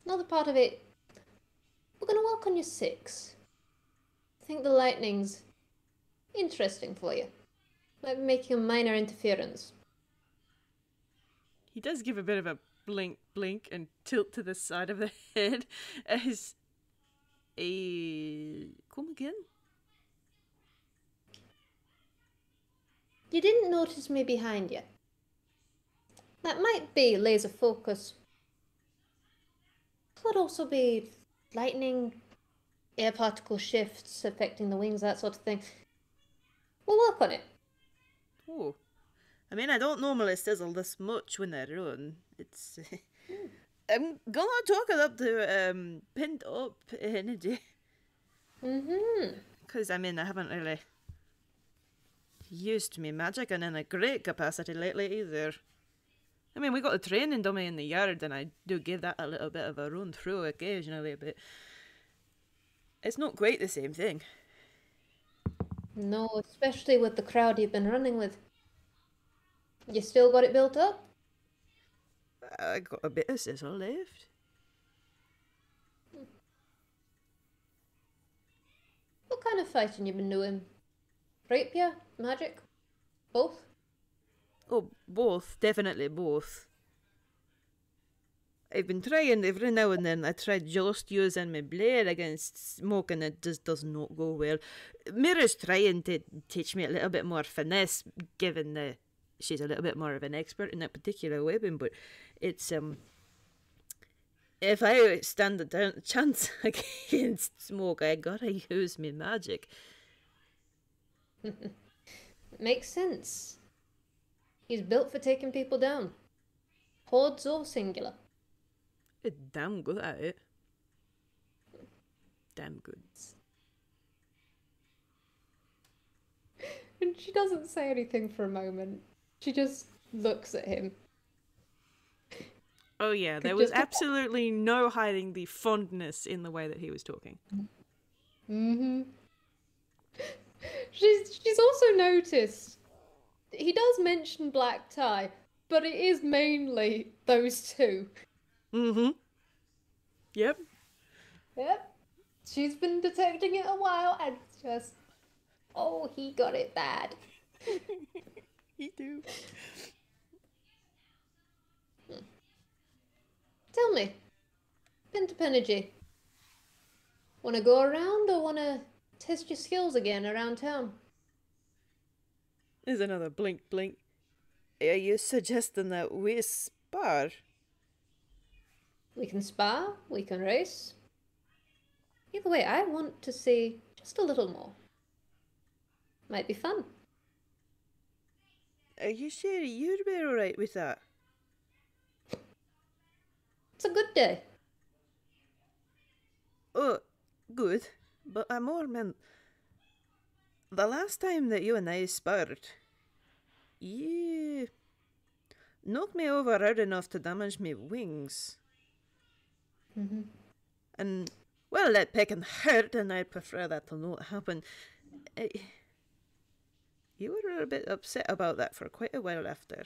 Another part of it, we're going to work on your 6. I think the lightning's interesting for you. Might be making a minor interference. He does give a bit of a blink and tilt to the side of the head as a... Come again? You didn't notice me behind you. That might be laser focus. Could also be lightning, air particle shifts affecting the wings, that sort of thing. We'll work on it. Oh. I mean, I don't normally sizzle this much when I run. It's... I'm gonna talk it up to pent up energy. Because, I mean, I haven't really used me magic in a great capacity lately either. I mean, we got a training dummy in the yard and I do give that a little bit of a run through occasionally, but it's not quite the same thing. No, especially with the crowd you've been running with. You still got it built up? I got a bit of sizzle left. What kind of fighting you been doing? Rapier? Magic? Both? Oh, both. Definitely both. I've been trying every now and then. I tried just using my blade against smoke and it just does not go well. Mira's trying to teach me a little bit more finesse, given that she's a little bit more of an expert in that particular weapon, but it's, if I stand a chance against smoke, I gotta use me magic. Makes sense. He's built for taking people down. Hordes or singular. Damn good at it. Damn good. And she doesn't say anything for a moment. She just looks at him. Oh yeah, there Could was just absolutely no hiding the fondness in the way that he was talking. Mm-hmm. She's also noticed he does mention black tie, but it is mainly those two. Mm-hmm. Yep. Yep. She's been detecting it a while and it's just, oh, he got it bad. He do. Tell me, Pentapenergy, wanna go around or wanna test your skills again around town? There's another blink blink. Are you suggesting that we spar? We can spar, we can race. Either way, I want to see just a little more. Might be fun. Are you sure you'd be alright with that? It's a good day. Oh, good. But I more meant the last time that you and I sparred, you knocked me over hard enough to damage me wings. Mm-hmm. And, well, that pecking hurt, and I'd prefer that to not happen. You were a bit upset about that for quite a while after.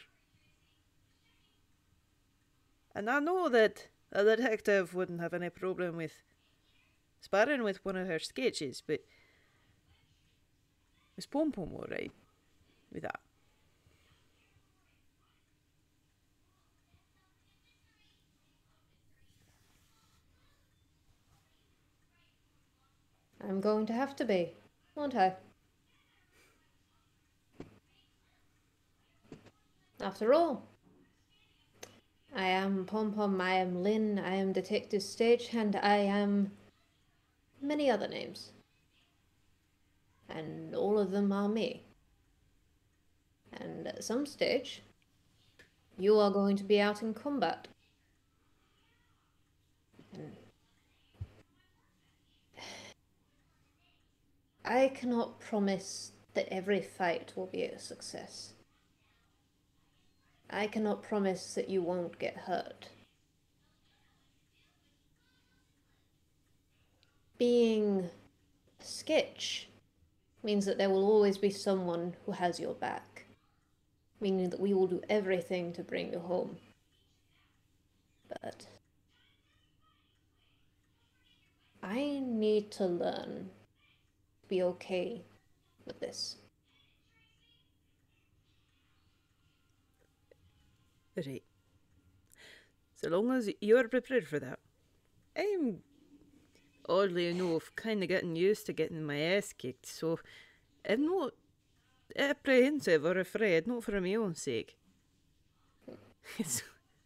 And I know that a detective wouldn't have any problem with sparring with one of her sketches, but was Pom Pom alright with that? I'm going to have to be, won't I? After all, I am Pom Pom, I am Lin, I am Detective Stagehand, I am many other names. And all of them are me. And at some stage, you are going to be out in combat. And I cannot promise that every fight will be a success. I cannot promise that you won't get hurt. Being a sketch means that there will always be someone who has your back, meaning that we will do everything to bring you home. But I need to learn to be okay with this. Right. So long as you're prepared for that. I'm, oddly enough, kind of getting used to getting my ass kicked, so I'm not apprehensive or afraid, not for my own sake. It's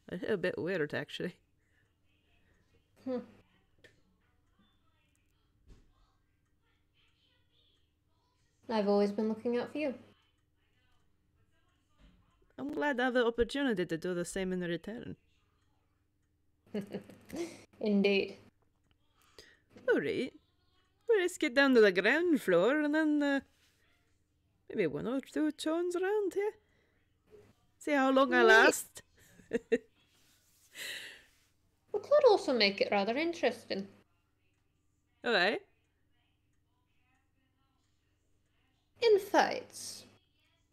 a little bit weird, actually. I've always been looking out for you. I'm glad I have the opportunity to do the same in return. Indeed. Alright. Well, let's get down to the ground floor and then maybe one or two chons around here. See how long I last. We could also make it rather interesting. Alright. In fights,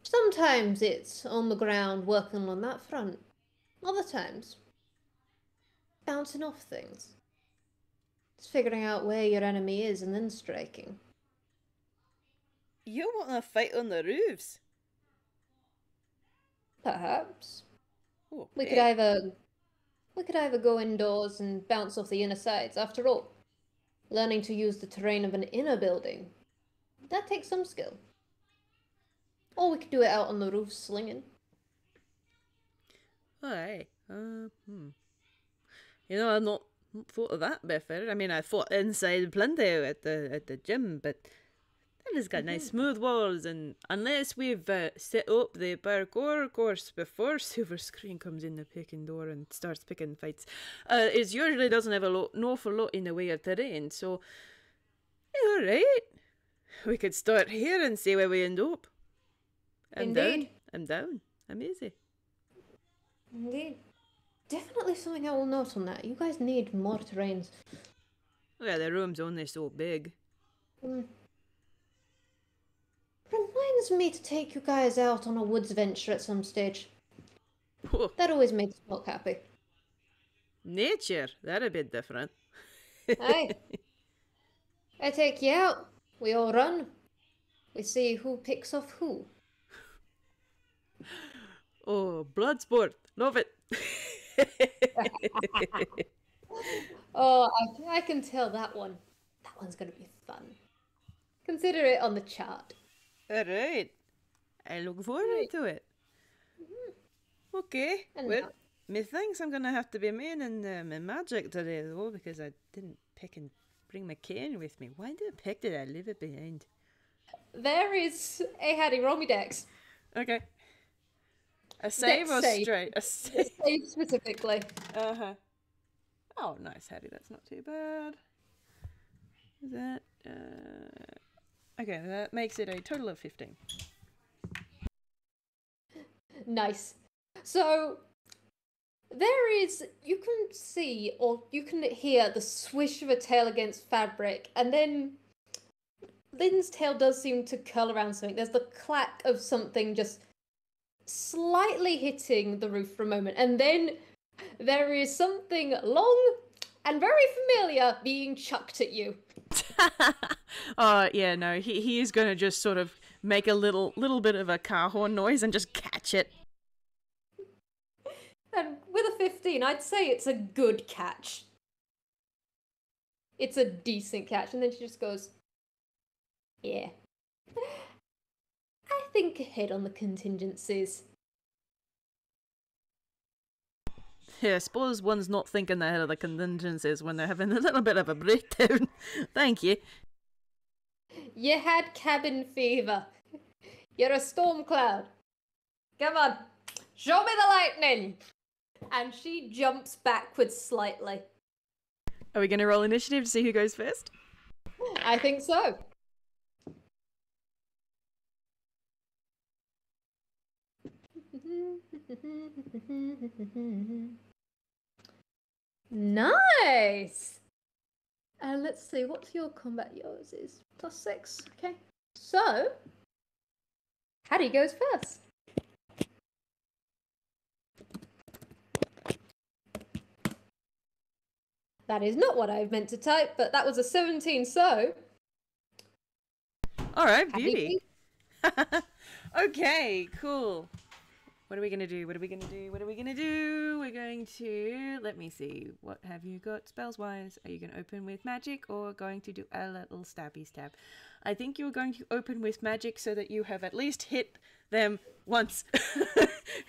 sometimes it's on the ground working on that front. Other times, bouncing off things. Just figuring out where your enemy is and then striking. You want to fight on the roofs? Perhaps. Oh, We could either go indoors and bounce off the inner sides. After all, learning to use the terrain of an inner building, that takes some skill. Or we could do it out on the roof slinging. Aye. You know, I've not thought of that before. I mean, I fought inside plenty at the gym, but that has got nice smooth walls, and unless we've set up the parkour course before Silver Screen comes in the picking door and starts picking fights, it usually doesn't have an awful lot in the way of terrain, so yeah, alright. We could start here and see where we end up. I'm Indeed. down. I'm down. I'm easy. Indeed. Definitely something I will note on that. You guys need more terrains. Yeah, the room's only so big. Mm. Reminds me to take you guys out on a woods venture at some stage. Whoa. That always makes Smoke happy. Nature, that'd a bit different. Aye. I take you out. We all run. We see who picks off who. Oh, blood sport. Love it. Oh, I can tell that one. That one's gonna be fun. Consider it on the chart. All right. I look forward to it. Okay. And Well, now- methinks I'm going to have to be manning my magic today, though, because I didn't pick and bring my cane with me. Why did I pick it? I leave it behind. There is a Haddy, roll me dex. Okay. A save Dex or save. straight? A save. Save specifically. Uh-huh. Oh, nice, Haddy. That's not too bad. Is that... Okay, that makes it a total of 15. Nice. So, there is, you can see or you can hear the swish of a tail against fabric, and then Lin's tail does seem to curl around something. There's the clack of something just slightly hitting the roof for a moment, and then there is something long and very familiar being chucked at you. Oh, yeah, no, he is going to just sort of make a little bit of a car horn noise and just catch it. And with a 15, I'd say it's a good catch. It's a decent catch. And then she just goes, yeah. I think ahead on the contingencies. Yeah, I suppose one's not thinking ahead of the contingencies when they're having a little bit of a breakdown. Thank you. You had cabin fever. You're a storm cloud. Come on, show me the lightning. And she jumps backwards slightly. Are we going to roll initiative to see who goes first? I think so. Nice! And let's see, what's your combat? Yours is +6. Okay. So, Haddy goes first. That is not what I meant to type, but that was a 17, so... Alright, Haddy beauty. Okay, cool. What are we going to do? What are we going to do? What are we going to do? We're going to... Let me see. What have you got spells-wise? Are you going to open with magic or going to do a little stabby stab? I think you're going to open with magic so that you have at least hit them once.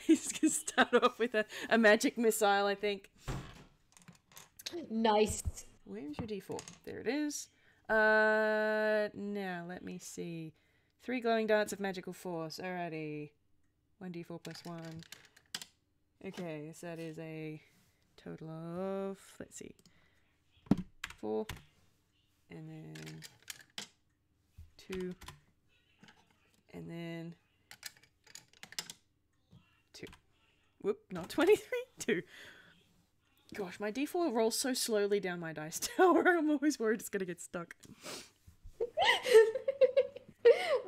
He's going to start off with a magic missile, I think. Nice. Where's your d4? There it is. Now, let me see. 3 glowing darts of magical force. Alrighty. 1d4 plus 1. Okay, so that is a total of, let's see, 4. And then 2. And then 2. Whoop, not 23. 2. Gosh, my d4 rolls so slowly down my dice tower. I'm always worried it's going to get stuck.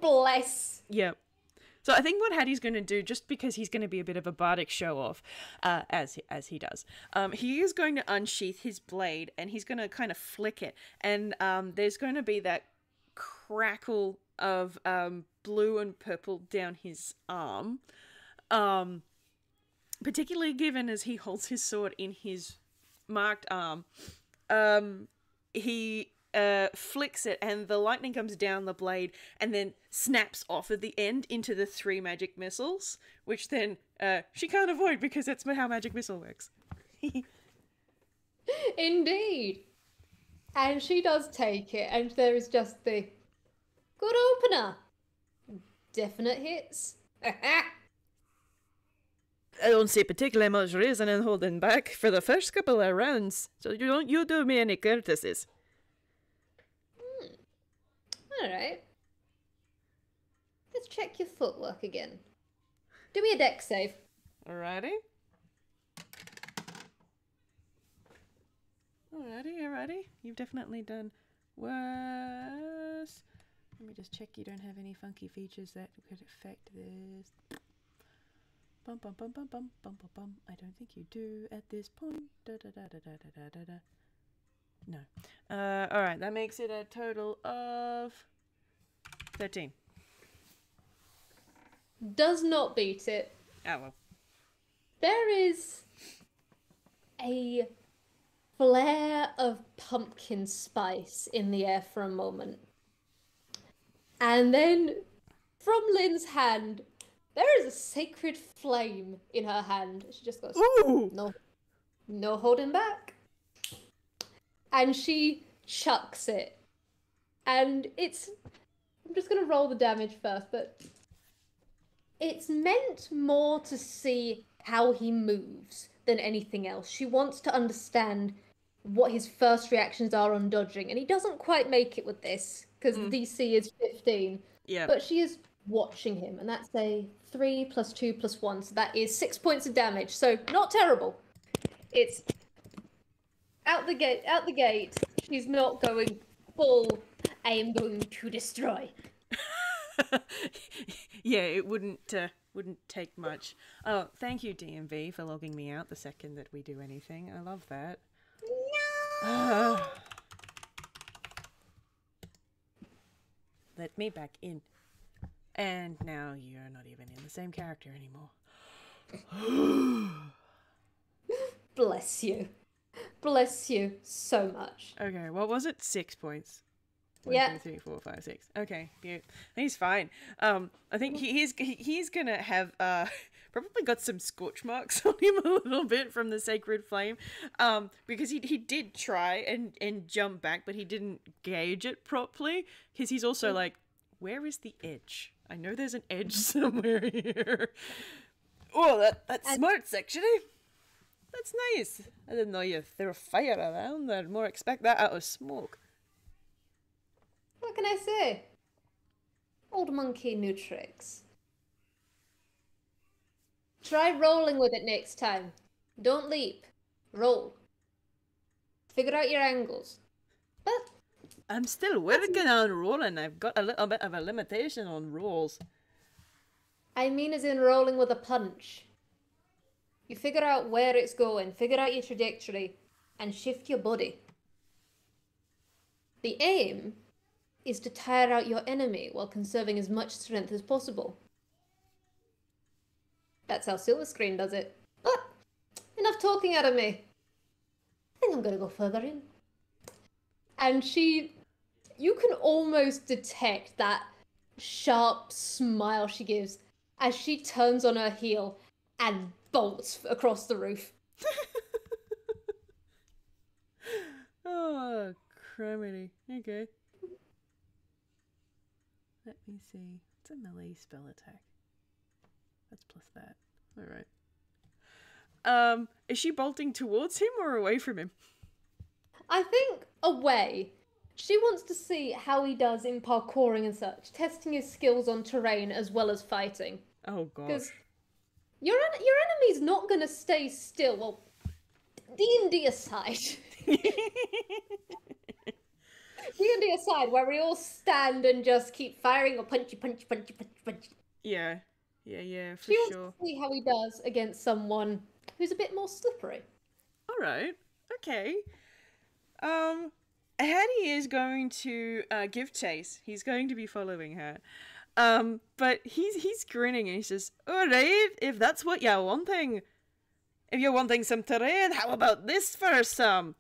Bless. Yep. So I think what Haddy's going to do, just because he's going to be a bit of a bardic show-off, as he does, he is going to unsheath his blade, and he's going to kind of flick it, and there's going to be that crackle of blue and purple down his arm, particularly given as he holds his sword in his marked arm. He flicks it, and the lightning comes down the blade and then snaps off at the end into the 3 magic missiles, which then she can't avoid because that's how magic missile works. Indeed. And she does take it, and there is just the good opener. Definite hits. I don't see particularly much reason in holding back for the first couple of rounds, so you do me any courtesies. Alright. let's check your footwork again. Do me a dex save. Alrighty. Alrighty. You've definitely done worse. Let me just check you don't have any funky features that could affect this. Bum bum bum bum bum bum bum bum. I don't think you do at this point. Da da da da da da da da. No. Alright, that makes it a total of 13. Does not beat it. Oh well. There is a flare of pumpkin spice in the air for a moment. And then, from Lynn's hand, there is a sacred flame in her hand. She just goes, Ooh! No holding back. And she chucks it. And I'm just going to roll the damage first, but it's meant more to see how he moves than anything else. She wants to understand what his first reactions are on dodging, and he doesn't quite make it with this, because the DC is 15. Yeah. But she is watching him, and that's a 3 + 2 + 1, so that is 6 points of damage, so not terrible. It's out the gate, she's not going full, I am going to destroy. Yeah, it wouldn't take much. Oh, thank you, DMV, for logging me out the second that we do anything. I love that. No! Let me back in. And now you're not even in the same character anymore. Bless you. Bless you so much. Okay, what was it? 6 points. 1, Yeah. 2, 3, 4, 5, 6. Okay, yeah, he's fine. I think he's gonna have probably got some scorch marks on him a little bit from the sacred flame, because he did try and jump back, but he didn't gauge it properly, because he's also like, where is the edge? I know there's an edge somewhere here. Oh, that's smart, actually. That's nice. I didn't know you threw fire around. I'd more expect that out of smoke. What can I say? Old monkey, new tricks. Try rolling with it next time. Don't leap. Roll. Figure out your angles. But I'm still working on rolling. I've got a little bit of a limitation on rolls. I mean as in rolling with a punch. You figure out where it's going, figure out your trajectory, and shift your body. The aim is to tire out your enemy while conserving as much strength as possible. That's how Silver Screen does it. But enough talking out of me. I think I'm gonna go further in. And you can almost detect that sharp smile she gives as she turns on her heel and bolts across the roof. Oh, criminy. Okay. Let me see. It's a melee spell attack. That's plus that. Alright. Is she bolting towards him or away from him? I think away. She wants to see how he does in parkouring and such, testing his skills on terrain as well as fighting. Oh gosh. Because your enemy's not gonna stay still. Well, D&D aside. D&D aside, where we all stand and just keep firing or punchy. Yeah, for She sure. wants to see how he does against someone who's a bit more slippery. Alright, okay. Haddy is going to give chase. He's going to be following her. But he's grinning and he says, alright, if that's what you're wanting. If you're wanting some terrain, how about this for some?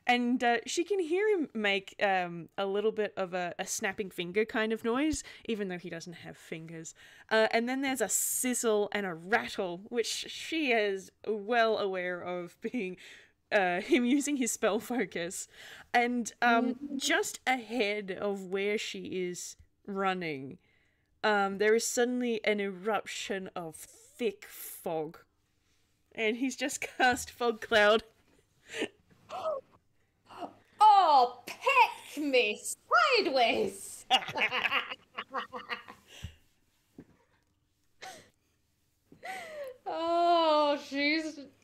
And she can hear him make a little bit of a snapping finger kind of noise, even though he doesn't have fingers. And then there's a sizzle and a rattle, which she is well aware of being him using his spell focus. And just ahead of where she is running, there is suddenly an eruption of thick fog. And he's just cast Fog Cloud. Oh, peck me sideways! Oh,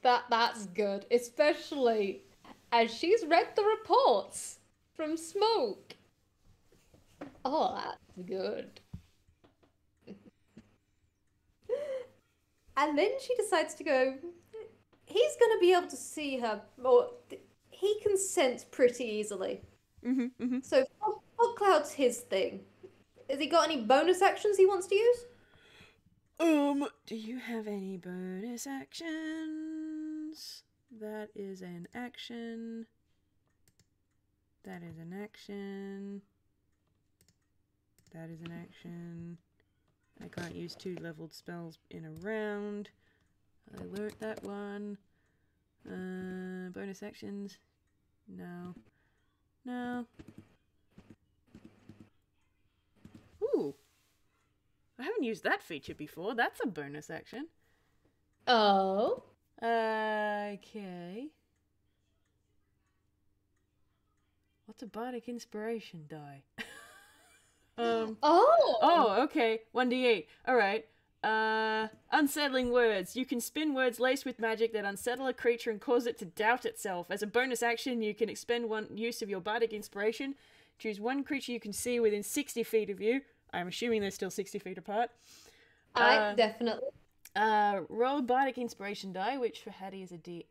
that's good, especially as she's read the reports from Smoke. Oh, that's good. And then she decides to go. He's gonna be able to see her, or he can sense pretty easily. So fog cloud's his thing. Has he got any bonus actions he wants to use? Do you have any bonus actions? That is an action. That is an action. That is an action. I can't use 2 leveled spells in a round. I learnt that one. Bonus actions? No. No. Ooh. I haven't used that feature before. That's a bonus action. Oh. Okay. What's a bardic inspiration die? Oh. Oh, okay. 1d8. Alright. Unsettling words. You can spin words laced with magic that unsettle a creature and cause it to doubt itself. As a bonus action, you can expend one use of your bardic inspiration. Choose one creature you can see within 60 feet of you. I'm assuming they're still 60 feet apart. Definitely. Roll a bardic inspiration die, which for Haddy is a d8.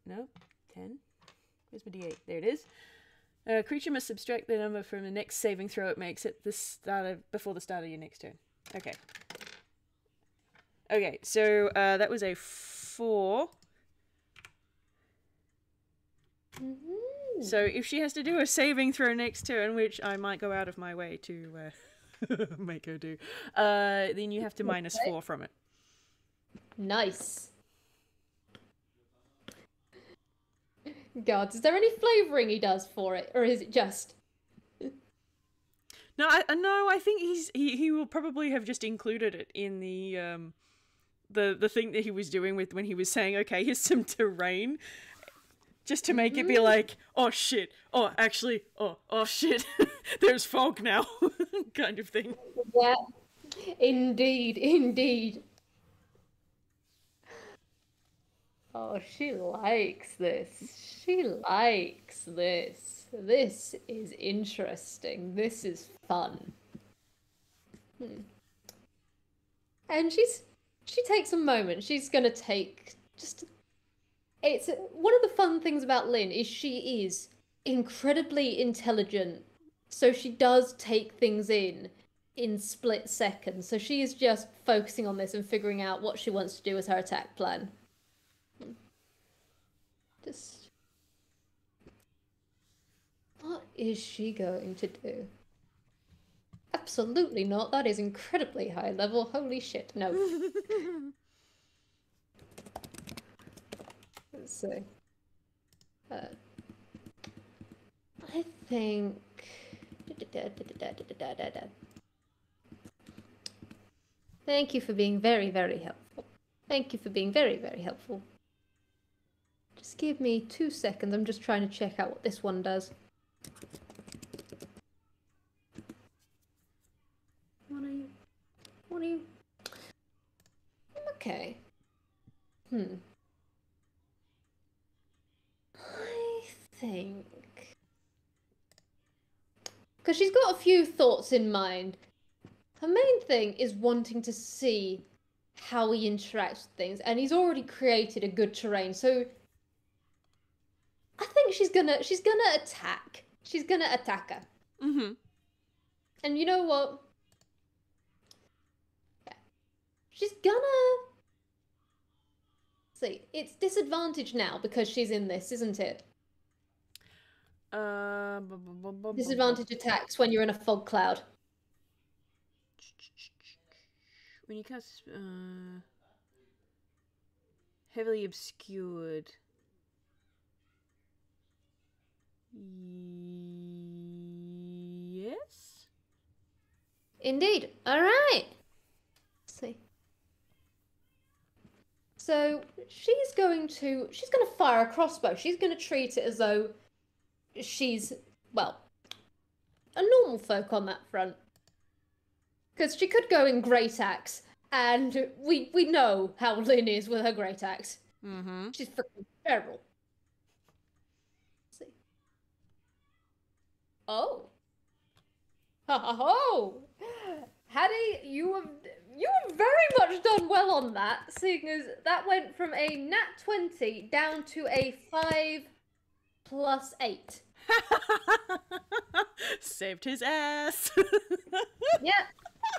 No, 10. Where's my d8? There it is. A creature must subtract the number from the next saving throw it makes at the before the start of your next turn. Okay. Okay, so that was a 4. So if she has to do a saving throw next turn, which I might go out of my way to make her do, then you have to -4 from it. Nice. God, is there any flavouring he does for it, or is it just? No, I think he will probably have just included it in the thing that he was doing with when he was saying, okay, here's some terrain, just to make it be like, oh shit, oh actually, oh shit, there's fog now, kind of thing. Yeah, indeed. Oh, she likes this. She likes this. This is interesting. This is fun. And she takes a moment. She's gonna take just. It's one of the fun things about Lin is she is incredibly intelligent, so she does take things in split seconds. So she is just focusing on this and figuring out what she wants to do as her attack plan. Just what is she going to do? Absolutely not. That is incredibly high level. Holy shit. No. Let's see. I think. Thank you for being very, very helpful. Thank you for being very, very helpful. Just give me 2 seconds. I'm just trying to check out what this one does. What are you? Okay. I think... because she's got a few thoughts in mind. Her main thing is wanting to see how he interacts with things, and he's already created a good terrain, so I think she's gonna attack. She's gonna attack her. And you know what? Yeah. She's gonna... see, it's disadvantage now because she's in this, isn't it? Disadvantage attacks when you're in a fog cloud. When you cast heavily obscured. Yes? Indeed. All right. Let's see. So she's going to fire a crossbow. She's going to treat it as though she's, well, a normal folk on that front. Because she could go in Great Axe, and we know how Lin is with her Great Axe. Mm-hmm. She's freaking feral. Let's see. Oh. Ha ha ho! Haddy, you have very much done well on that, seeing as that went from a nat 20 down to a 5 plus 8. Saved his ass. Yeah,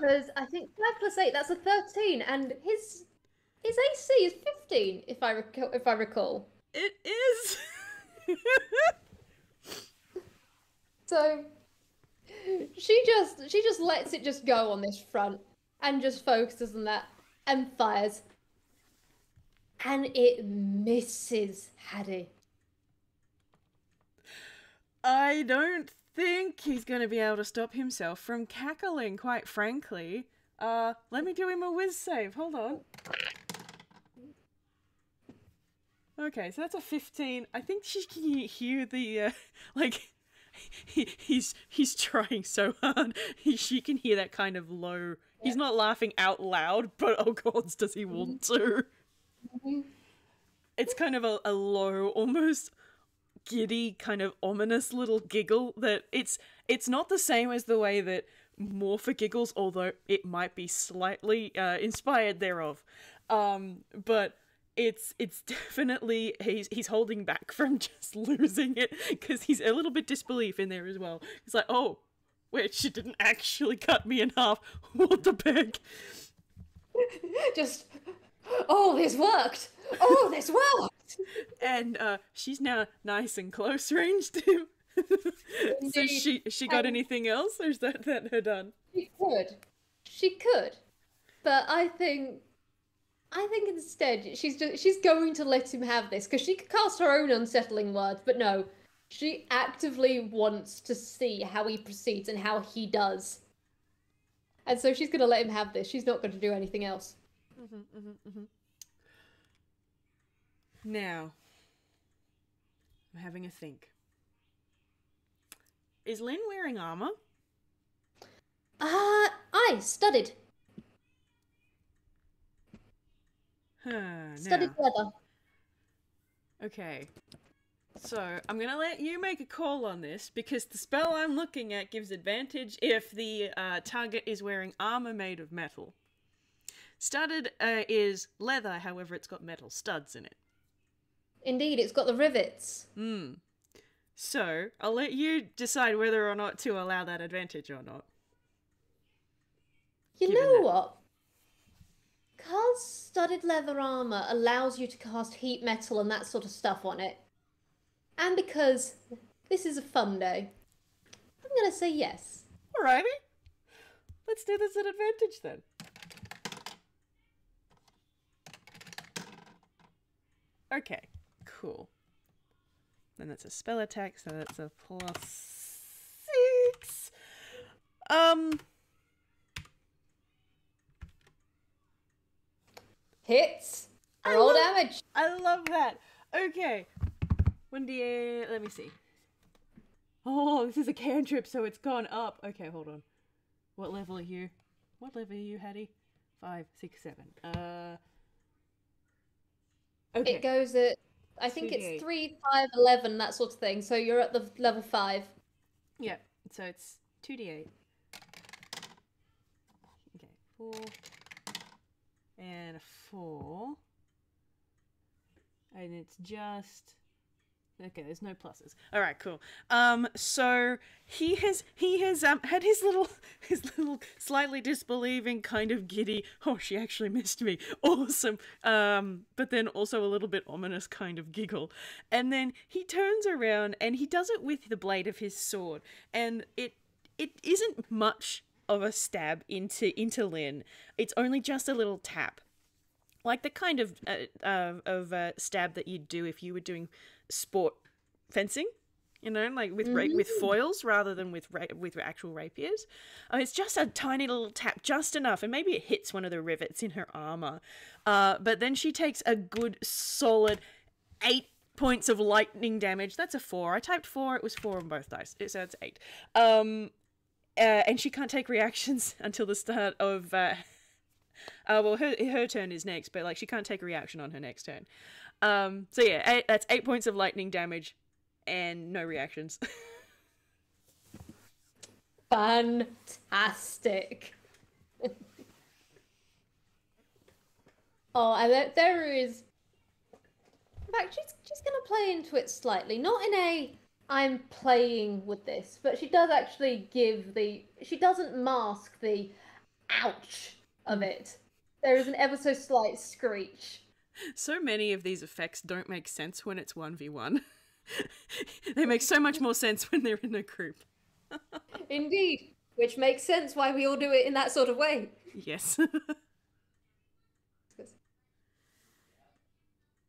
because I think 5 plus 8, that's a 13, and his AC is 15, if I recall. It is. So she just lets it just go on this front and just focuses on that and fires. And it misses Haddy. I don't think he's going to be able to stop himself from cackling, quite frankly. Let me do him a whiz save. Hold on. Okay, so that's a 15. I think she can hear the, like, he's trying so hard. She can hear that kind of low... Yeah. He's not laughing out loud, but oh gods, does he want to? It's kind of a low, almost giddy, kind of ominous little giggle that it's not the same as the way that Morpha giggles, although it might be slightly inspired thereof. But it's definitely he's holding back from just losing it because he's a little bit disbelief in there as well. He's like, oh, wait, she didn't actually cut me in half. What the heck? Just, oh, this worked. Oh, this worked. And she's now nice and close range to him. So she got anything else, or is that her done? She could, but I think instead she's going to let him have this because she could cast her own unsettling words, but no, she actively wants to see how he proceeds and how he does, and so she's going to let him have this. She's not going to do anything else. Now, I'm having a think. Is Lin wearing armor? I studied. Studied leather. Okay. So, I'm gonna let you make a call on this, because the spell I'm looking at gives advantage if the target is wearing armor made of metal. Studded is leather, however it's got metal studs in it. Indeed, it's got the rivets. So, I'll let you decide whether or not to allow that advantage or not. You know what? Because studded leather armor allows you to cast heat metal and that sort of stuff on it, and because this is a fun day, I'm going to say yes. Alrighty. Let's do this at advantage then. Okay, cool. Then that's a spell attack, so that's a +6. Hits. Roll damage. I love that. Okay. 1d8, let me see. Oh, this is a cantrip, so it's gone up. Okay, hold on. What level are you? What level are you, Haddy? 5, 6, 7. Okay. It goes at, I think it's 3, 5, 11, that sort of thing. So you're at the level 5. Yeah, so it's 2d8. Okay, 4. And a 4. And it's just... Okay, there's no pluses. All right, cool. So he has had his little slightly disbelieving kind of giddy, oh, she actually missed me, awesome. But then also a little bit ominous kind of giggle, and then he turns around and he does it with the blade of his sword, and it isn't much of a stab into Lin. It's only just a little tap, like the kind of stab that you'd do if you were doing sport fencing, you know, like with foils rather than with actual rapiers. It's just a tiny little tap, just enough, and maybe it hits one of the rivets in her armor. But then she takes a good solid 8 points of lightning damage. That's a 4. I typed 4. It was 4 on both dice, so it's 8. And she can't take reactions until the start of... well, her turn is next, but like she can't take a reaction on her next turn. So yeah, that's 8 points of lightning damage and no reactions. Fantastic. Oh, and there is... In fact, she's going to play into it slightly. Not in a I'm playing with this, but she does actually give the... She doesn't mask the ouch of it. There is an ever so slight screech. So many of these effects don't make sense when it's 1v1. They make so much more sense when they're in a group. Indeed. Which makes sense why we all do it in that sort of way. Yes.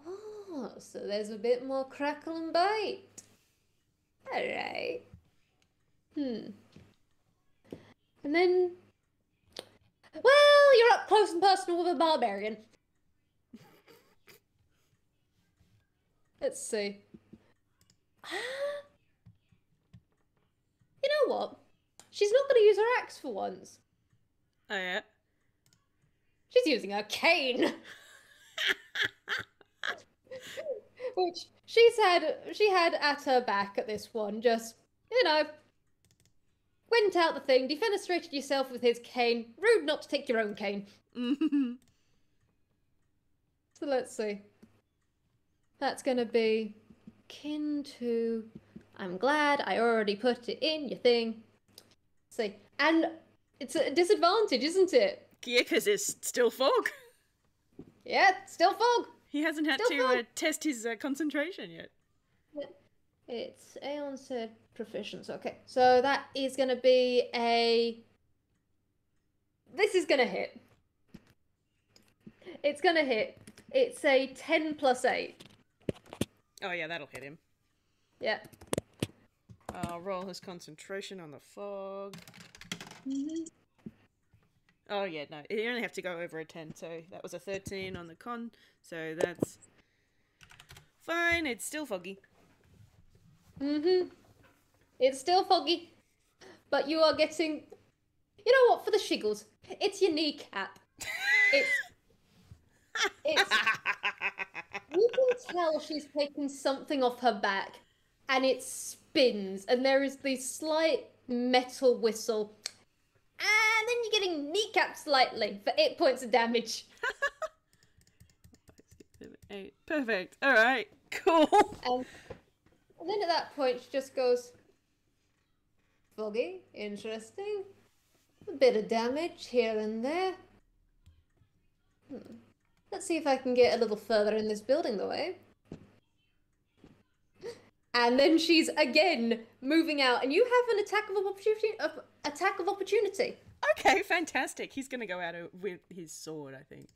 Oh, so there's a bit more crackle and bite. Alright. And then... Well, you're up close and personal with a barbarian. Let's see. You know what? She's not going to use her axe for once. Oh, yeah? She's using her cane. Which she had at her back at this one, just, you know, went out the thing, defenestrated yourself with his cane. Rude not to take your own cane. So let's see. That's gonna be kin to... I'm glad I already put it in your thing. See, and it's a disadvantage, isn't it? Yeah, because it's still fog. Yeah, still fog. He hasn't had to test his concentration yet. It's Aeon said proficiency. Okay, so that is going to be a... This is going to hit. It's going to hit. It's a 10 plus 8. Oh yeah, that'll hit him. Yeah. I'll roll his concentration on the fog. Oh yeah, no, you only have to go over a 10, so that was a 13 on the con, so that's fine. It's still foggy. It's still foggy, but you are getting... You know what, for the shiggles, it's your kneecap. It's... You can tell she's taken something off her back, and it spins, and there is the slight metal whistle. And then you're getting kneecapped slightly for 8 points of damage. 8. Perfect. Alright, cool. And then at that point, she just goes, foggy, interesting. A bit of damage here and there. Let's see if I can get a little further in this building, though, eh? And then she's again moving out, and you have an attack of opportunity. Okay, fantastic. He's gonna go out with his sword, I think.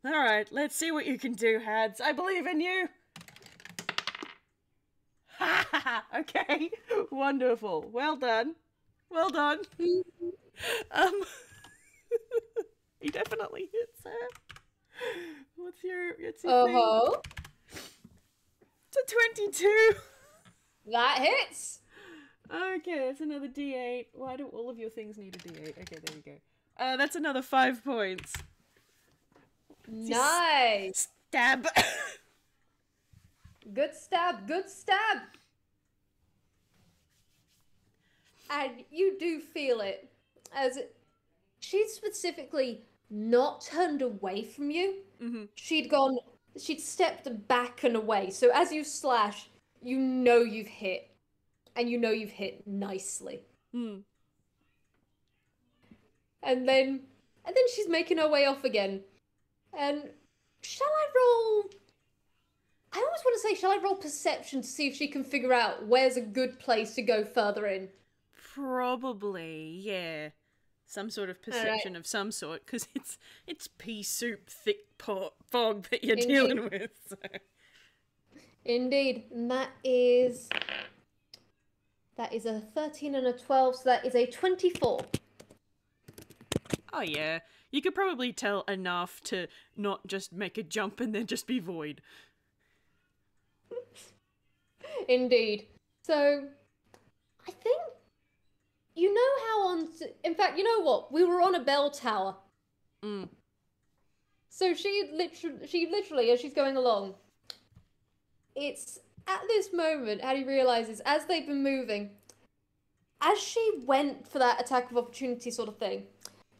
Alright, let's see what you can do, Hads. I believe in you. Ha ha ha. Okay, wonderful. Well done. Well done. He definitely hits her. What's your thing? It's a 22. That hits. Okay, that's another D8. Why do all of your things need a D8? Okay, there you go. That's another 5 points. Nice. Stab. Good stab, good stab. And you do feel it, as she'd specifically not turned away from you. She'd stepped back and away. So as you slash, you know you've hit. And you know you've hit nicely. And then she's making her way off again. And shall I roll... I always want to say, shall I roll perception to see if she can figure out where's a good place to go further in? Probably, yeah. Some sort of perception of some sort, because it's pea soup thick fog that you're dealing with. So. Indeed, and that is a 13 and a 12, so that is a 24. Oh yeah, you could probably tell enough to not just make a jump and then just be void. Indeed. So, I think you know how in fact, you know what? We were on a bell tower. Mm. So she literally, as she's going along, it's at this moment Hattie realizes as they've been moving, as she went for that attack of opportunity sort of thing,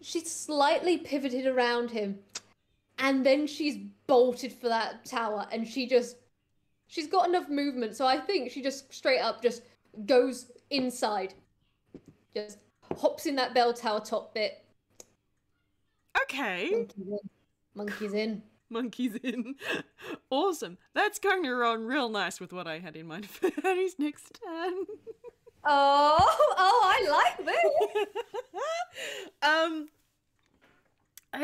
she slightly pivoted around him, and then she's bolted for that tower, and she's got enough movement, so I think she just straight up just goes inside. Just hops in that bell tower top bit. Okay. Monkey's in. Monkey's in. Awesome. That's going to run real nice with what I had in mind for Hattie's next turn. Oh, I like this.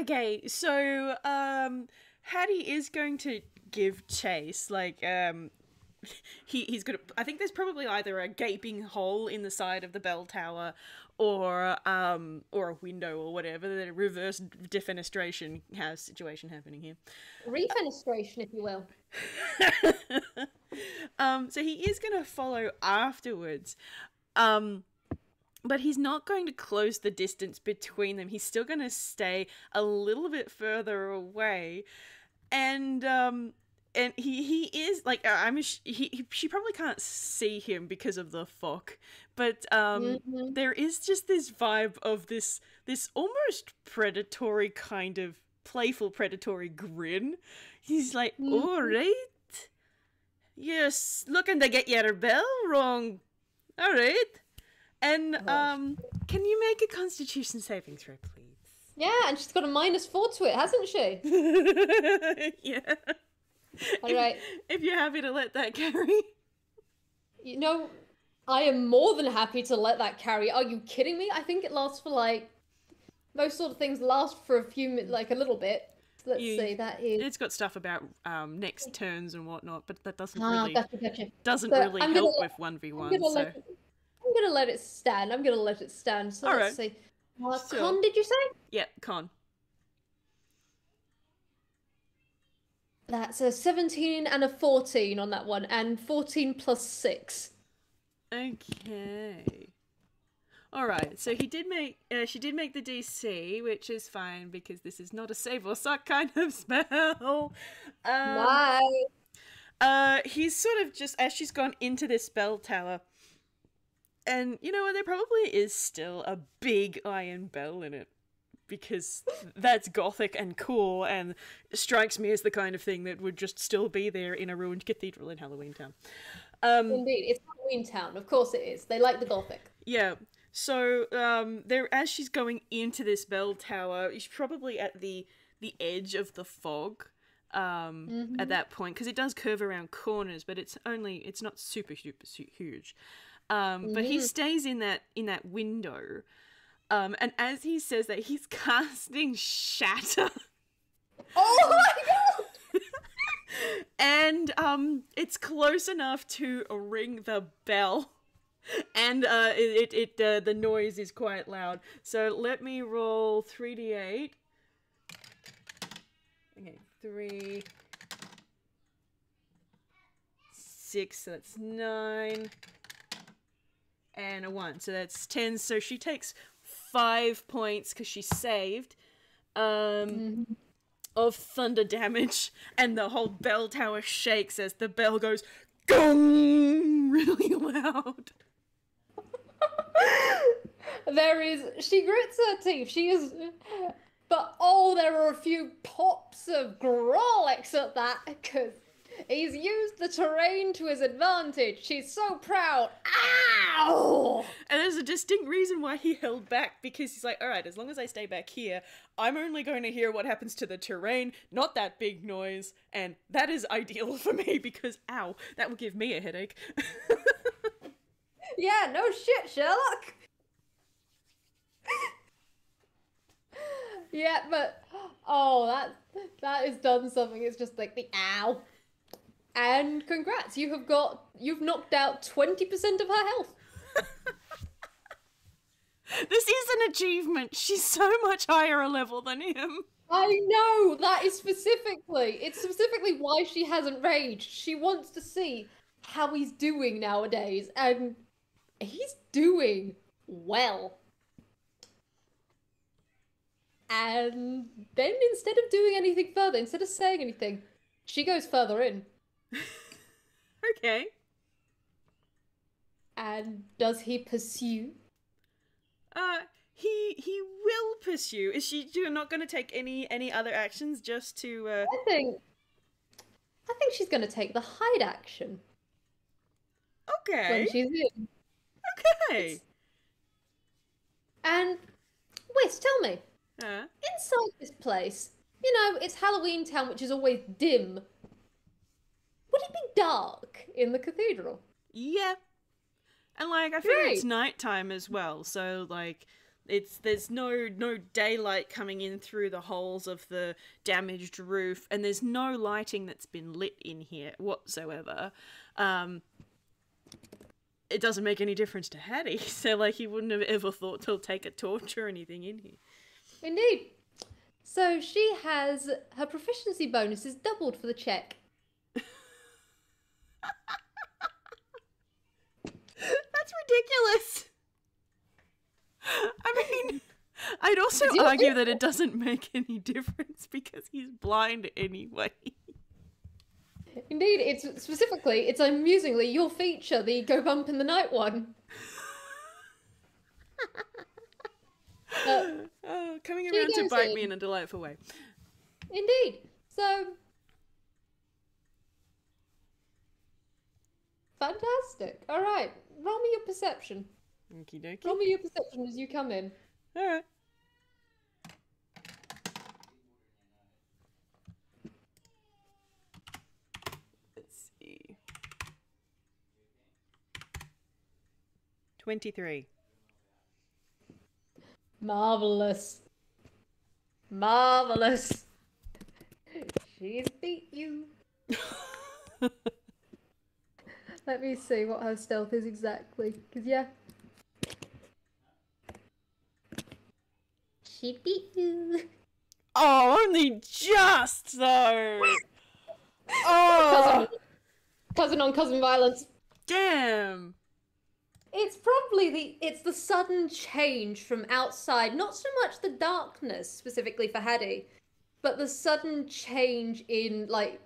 Okay, so Haddy is going to give chase. Like he's gonna. I think there's probably either a gaping hole in the side of the bell tower, or a window or whatever. The reverse defenestration situation happening here. Refenestration, if you will. So he is gonna follow afterwards. But he's not going to close the distance between them. He's still going to stay a little bit further away, and he is like she probably can't see him because of the fog, but there is just this vibe of this almost predatory kind of playful predatory grin. He's like, all right, yes, looking to get your bell wrong, all right. And can you make a Constitution saving throw, please? Yeah, and she's got a -4 to it, hasn't she? Yeah. All right. If you're happy to let that carry. You know, I am more than happy to let that carry. Are you kidding me? I think it lasts for like most sort of things last for a few like a little bit. Let's see. That is. It's got stuff about next turns and whatnot, but that doesn't gotcha. doesn't really help with 1v1. So. I'm gonna let it stand. So all let's right. see. Con, did you say? Yeah, con. That's a 17 and a 14 on that one, and 14 plus 6. Okay. All right. So she did make the DC, which is fine because this is not a save or suck kind of spell. Nice. He's sort of just as she's gone into this spell tower. And you know what? There probably is still a big iron bell in it because that's gothic and cool and strikes me as the kind of thing that would just still be there in a ruined cathedral in Halloweentown. Indeed, it's Halloweentown. Of course it is. They like the gothic. Yeah. So there, as she's going into this bell tower, she's probably at the edge of the fog. At that point, because it does curve around corners, but it's not super huge. But he stays in that window, and as he says that, he's casting Shatter. Oh my god! And it's close enough to ring the bell, and the noise is quite loud. So let me roll 3d8. Okay, 3, 6. So that's 9. And a 1, so that's 10. So she takes 5 points because she saved of thunder damage, and the whole bell tower shakes as the bell goes gong really loud. She grits her teeth. She is, but there are a few pops of Grolix at that because he's used the terrain to his advantage. She's so proud. Ow! And there's a distinct reason why he held back, because he's like, alright, as long as I stay back here, I'm only going to hear what happens to the terrain, not that big noise, and that is ideal for me because, ow, that will give me a headache. Yeah, no shit, Sherlock. Yeah, but, that has done something. It's just like the ow. And congrats, you've knocked out 20% of her health. This is an achievement. She's so much higher a level than him. I know, it's specifically why she hasn't raged. She wants to see how he's doing nowadays, and he's doing well. And then instead of doing anything further, instead of saying anything, she goes further in. Okay. And does he pursue? He will pursue. Is she not going to take any other actions just to I think she's going to take the hide action. Okay. When she's in. Okay. And Whis, tell me, Uh, inside this place, you know, it's Halloweentown, which is always dim. Would it be dark in the cathedral? yeah. And like I figure it's Great. nighttime as well, so like there's no daylight coming in through the holes of the damaged roof, and there's no lighting that's been lit in here whatsoever. It doesn't make any difference to Haddy, so like he wouldn't have ever thought to take a torch or anything in here. Indeed. So she has her proficiency bonus is doubled for the check. That's ridiculous. I mean, I'd also Is he argue that it doesn't make any difference because he's blind anyway. Indeed, it's amusingly your feature, the go bump in the night one. Coming she around to goes bite me in. in a delightful way. Indeed. So fantastic. All right, roll me your perception. Okie dokie. Roll me your perception as you come in. Alright. Let's see. 23. Marvelous. Marvelous. She's beat you. Let me see what her stealth is exactly. Because, yeah. She beat you. Oh, only just though. Oh, Cousin on cousin violence. damn. It's probably the sudden change from outside, not so much the darkness specifically for Haddy, but the sudden change in like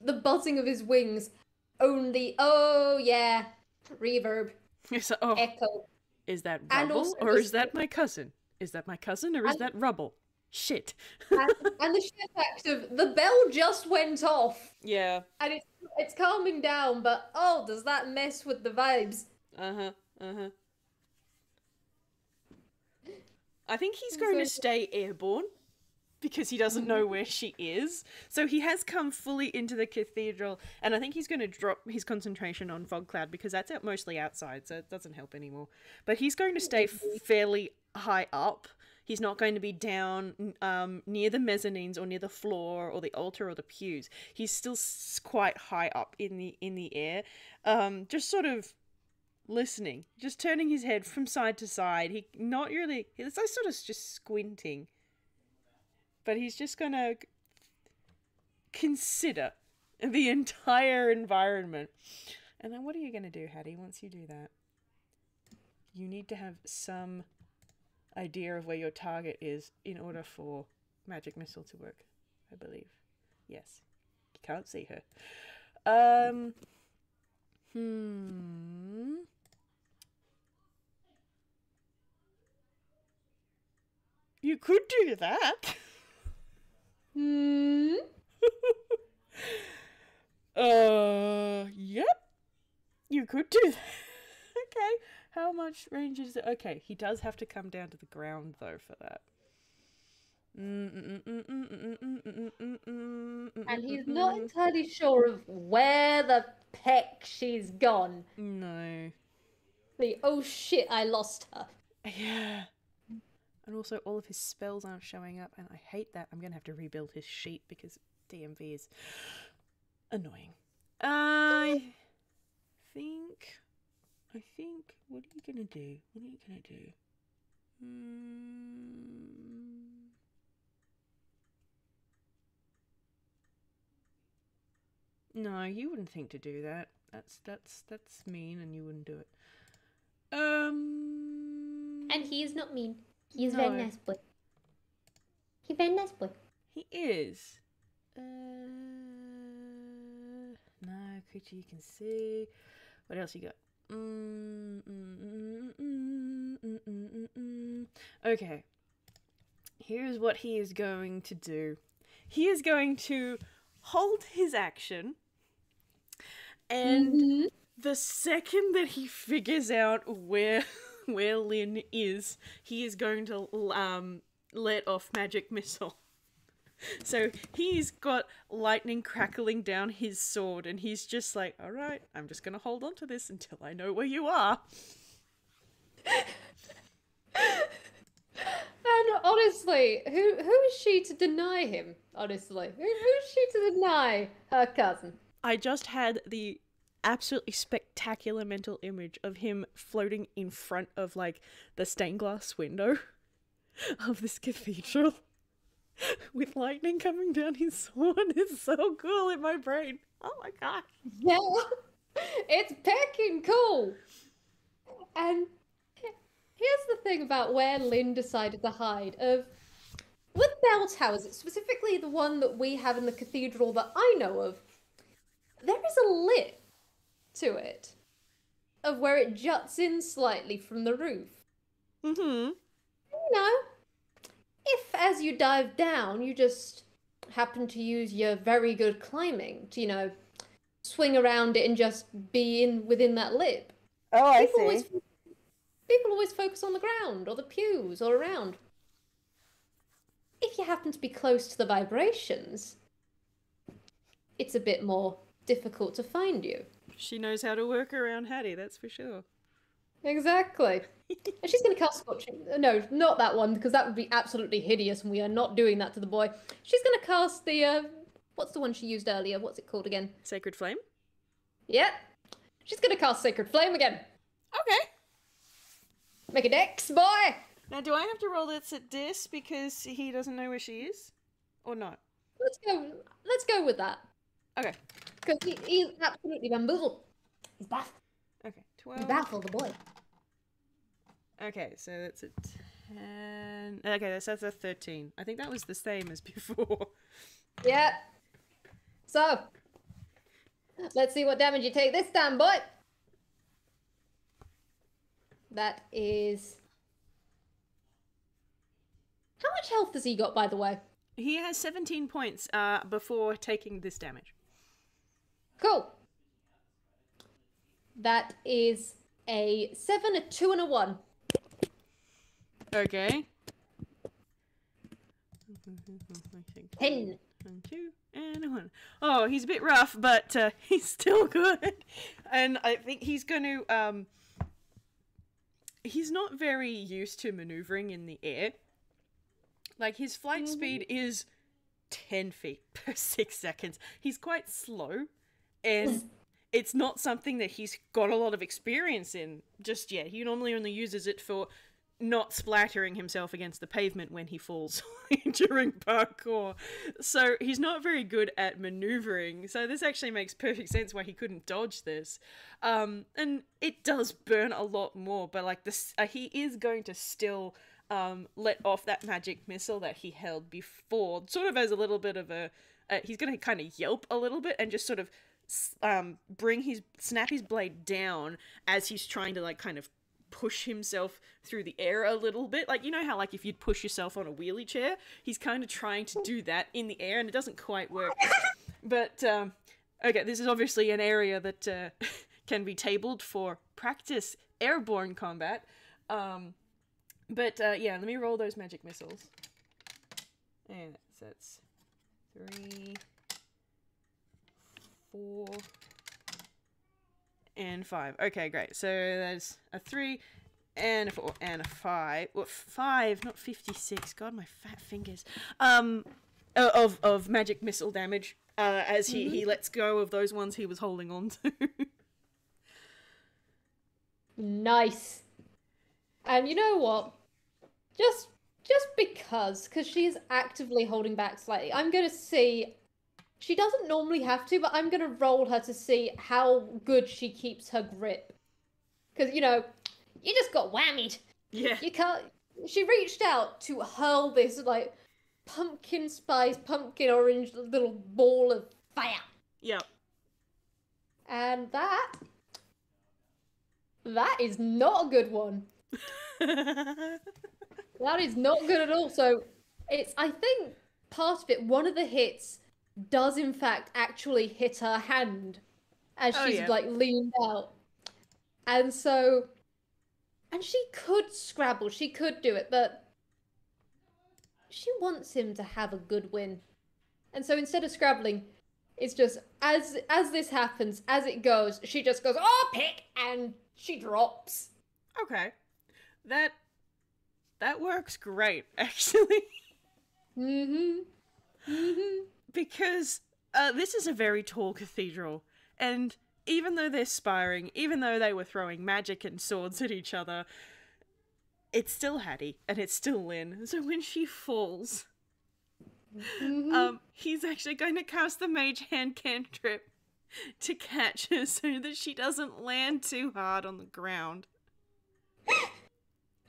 the buzzing of his wings. Only reverb, Oh, echo, is that and rubble also or the is that my cousin? Is that my cousin or is And- that rubble? Shit. and the sheer fact of the bell just went off Yeah. and it's calming down, but oh, does that mess with the vibes? Uh-huh. Uh-huh. I think he's going to stay airborne because he doesn't know where she is. So he has come fully into the cathedral, and I think he's going to drop his concentration on Fog Cloud because that's mostly outside, so it doesn't help anymore. But he's going to stay fairly high up. He's not going to be down near the mezzanines or near the floor or the altar or the pews. He's still quite high up in the air, just sort of listening, just turning his head from side to side. He's like sort of just squinting, but he's just gonna consider the entire environment. And then what are you gonna do, Haddy, once you do that? You need to have some idea of where your target is in order for magic missile to work, I believe. Yes. You can't see her. You could do that. Yep. You could do that. Okay. How much range is it? Okay, he does have to come down to the ground, though, for that. And he's not entirely sure of where the peck she's gone. No. Oh shit, I lost her. Yeah. And also, all of his spells aren't showing up, and I hate that. I'm going to have to rebuild his sheet because DMV is annoying. I think... What are you going to do? No, you wouldn't think to do that. That's mean, and you wouldn't do it. And he is not mean. He is No. very nice boy. He very nice boy. He is. No, creature you can see. What else you got? Okay. Here's what he is going to do. He is going to hold his action, and the second that he figures out where Lin is, he is going to let off magic missile. So he's got lightning crackling down his sword, and he's just like, all right, I'm just going to hold on to this until I know where you are. And honestly, who is she to deny him? Honestly, who is she to deny her cousin? I just had the absolutely spectacular mental image of him floating in front of, like, the stained glass window of this cathedral with lightning coming down his sword. It's so cool in my brain. Oh my gosh. Yeah, it's pecking cool. And here's the thing about where Lin decided to hide. With bell towers, it's specifically the one that we have in the cathedral that I know of, there is a lip to it, of where it juts in slightly from the roof. Mm-hmm. You know, if as you dive down, you just happen to use your very good climbing to, you know, swing around it and just be within that lip. Oh, I see. People always focus on the ground, or the pews, or around. If you happen to be close to the vibrations, it's a bit more difficult to find you. She knows how to work around Haddy, that's for sure. Exactly. And she's going to cast Scorching... No, not that one, because that would be absolutely hideous, and we are not doing that to the boy. She's going to cast the, what's the one she used earlier? What's it called again? Sacred Flame? Yep. She's going to cast Sacred Flame again. Okay. Make a dex, boy! Now, do I have to roll this at dis because he doesn't know where she is? Or not? Let's go with that. Okay. Because he's absolutely bamboozled. He's baffled. Okay, 12. He's baffled, the boy. Okay, so that's a 10. Okay, that's a 13. I think that was the same as before. Yeah. So, let's see what damage you take this time, boy. That is... How much health has he got, by the way? He has 17 points before taking this damage. Cool. That is a 7, a 2, and a 1. Okay. 10. 1, 2, and 1. Oh, he's a bit rough, but he's still good. And I think he's going to... He's not very used to maneuvering in the air. Like, his flight speed is 10 feet per 6 seconds. He's quite slow, and it's not something that he's got a lot of experience in just yet. He normally only uses it for not splattering himself against the pavement when he falls during parkour. So he's not very good at maneuvering. So this actually makes perfect sense why he couldn't dodge this. And it does burn a lot more, but like this, he is going to still let off that magic missile that he held before, sort of as a little bit of a... he's going to kind of yelp a little bit and just sort of snap his blade down as he's trying to like kind of push himself through the air a little bit. Like, you know how like if you'd push yourself on a wheelie chair, he's kind of trying to do that in the air and it doesn't quite work. But okay, this is obviously an area that can be tabled for practice airborne combat. But yeah, let me roll those magic missiles. And that's 3, 4, and 5. Okay, great. So there's a 3 and a 4 and a 5. Well, 5, not 56. God, my fat fingers. Of magic missile damage as he lets go of those ones he was holding on to. Nice. And you know what? Just because she's actively holding back slightly, I'm going to see... She doesn't normally have to, but I'm going to roll her to see how good she keeps her grip. Because, you know, you just got whammied. Yeah. You can't. She reached out to hurl this like pumpkin spice, pumpkin orange little ball of fire. Yep. And that is not a good one. That is not good at all. So I think part of it, one of the hits does in fact actually hit her hand as she's like leaned out. And so, and she could scrabble, she could do it, but she wants him to have a good win. And so instead of scrabbling, it's just, as this happens, as it goes, she just goes, oh, pick, and she drops. Okay. That works great, actually. Because this is a very tall cathedral, and even though they're sparring, even though they were throwing magic and swords at each other, it's still Haddy, and it's still Lin. So when she falls, he's actually going to cast the Mage Hand cantrip to catch her so that she doesn't land too hard on the ground.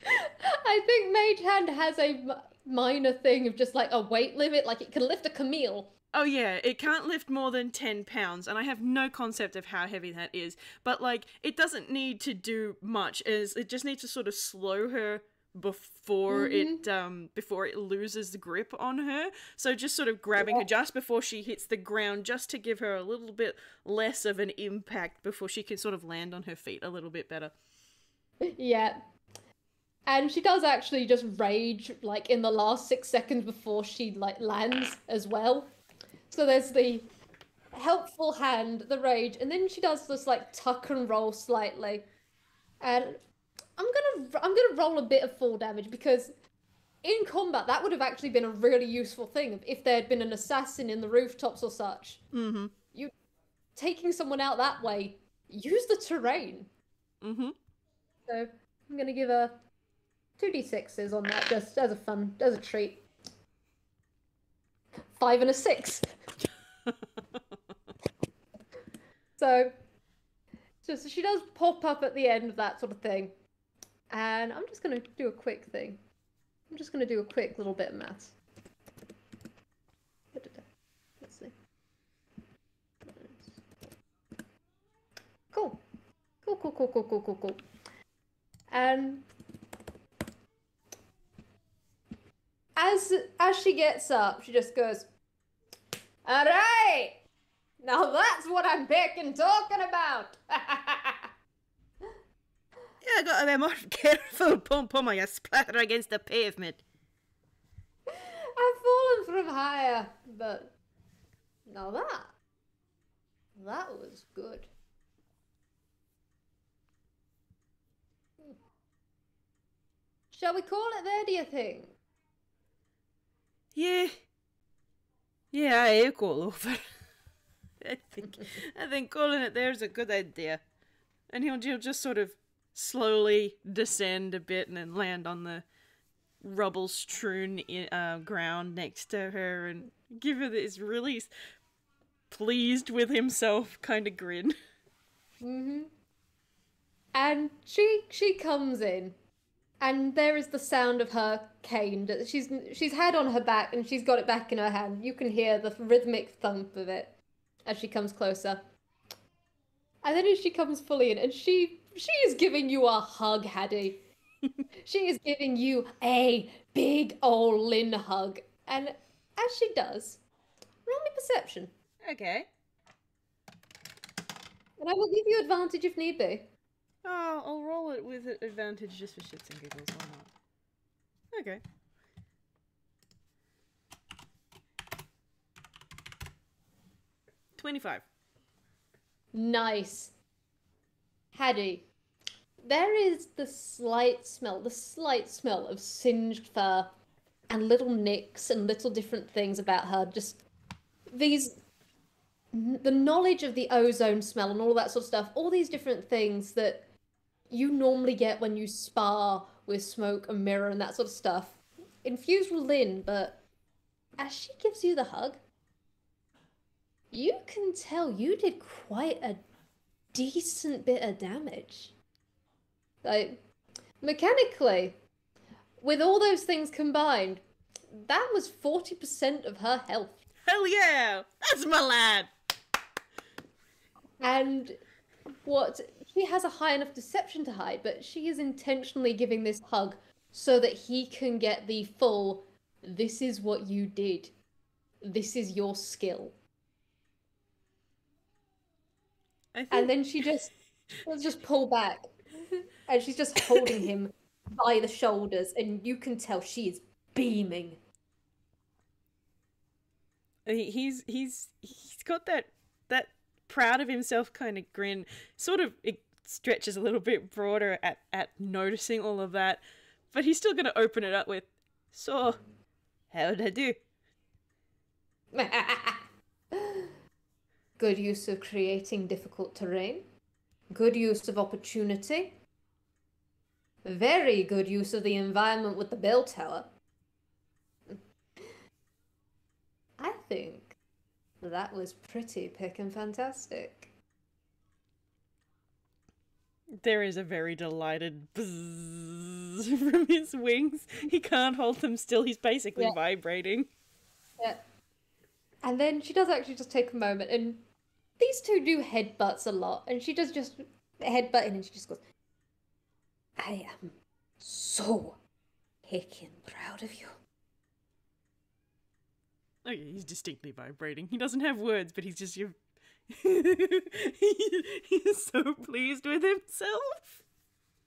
I think Mage Hand has a minor thing of just like a weight limit, like it can lift a camille. Oh yeah, it can't lift more than 10 pounds, and I have no concept of how heavy that is, but like, it doesn't need to do much, it just needs to sort of slow her before it loses the grip on her. So just sort of grabbing her just before she hits the ground, just to give her a little bit less of an impact before she can sort of land on her feet a little bit better. Yeah. And she does actually just rage, like, in the last 6 seconds before she, like, lands as well. So there's the helpful hand, the rage, and then she does this, like, tuck and roll slightly. And I'm gonna roll a bit of fall damage, because in combat, that would have actually been a really useful thing. If there had been an assassin in the rooftops or such. Mm-hmm. You taking someone out that way, use the terrain. Mm-hmm. So I'm gonna give her 2d6s on that, just as a treat. 5 and a 6. So she does pop up at the end of that sort of thing. And I'm just gonna do a quick thing. I'm just gonna do a quick little bit of maths. Let's see. Cool. Cool. And as she gets up, she just goes, all right, now that's what I'm picking talking about. Yeah, I gotta be more careful, Pom-Pom, you splatter against the pavement. I've fallen from higher, but now that was good. Shall we call it there, do you think? Yeah, I call over. I think calling it there is a good idea. And he'll just sort of slowly descend a bit and then land on the rubble-strewn ground next to her and give her this really pleased with himself kind of grin. Mm-hmm. And she comes in. And there is the sound of her cane that she's had on her back, and she's got it back in her hand. You can hear the rhythmic thump of it as she comes closer. And then as she comes fully in, and she is giving you a hug, Haddy. She is giving you a big ol' Lin hug. And as she does, roll me perception. Okay. And I will give you advantage if need be. Oh, I'll roll it with advantage just for shits and giggles, why not? Okay. $25. Nice. Haddy, there is the slight smell of singed fur and little nicks and little different things about her. Just the knowledge of the ozone smell and all that sort of stuff, all these different things that you normally get when you spar with smoke and mirror and that sort of stuff, infused with Lin, but as she gives you the hug, you can tell you did quite a decent bit of damage. Like, Mechanically, with all those things combined, that was 40% of her health. Hell yeah! That's my lad! And what she has a high enough deception to hide, but she is intentionally giving this hug so that he can get the full, this is what you did. This is your skill. And then she just pull back. And she's just holding him by the shoulders, and you can tell she is beaming. He's got that proud of himself kind of grin. Sort of it stretches a little bit broader at noticing all of that, but he's still going to open it up with, "So, how did I do?" Good use of creating difficult terrain. Good use of opportunity. Very good use of the environment with the bell tower. I think that was pretty pickin' fantastic. There is a very delighted buzz from his wings. He can't hold them still. He's basically vibrating. Yeah. And then she does actually just take a moment, and these two do headbutts a lot, and she does just headbutt in, and she just goes, I am so heckin' proud of you. Okay, he's distinctly vibrating. He doesn't have words, but he's just he's so pleased with himself.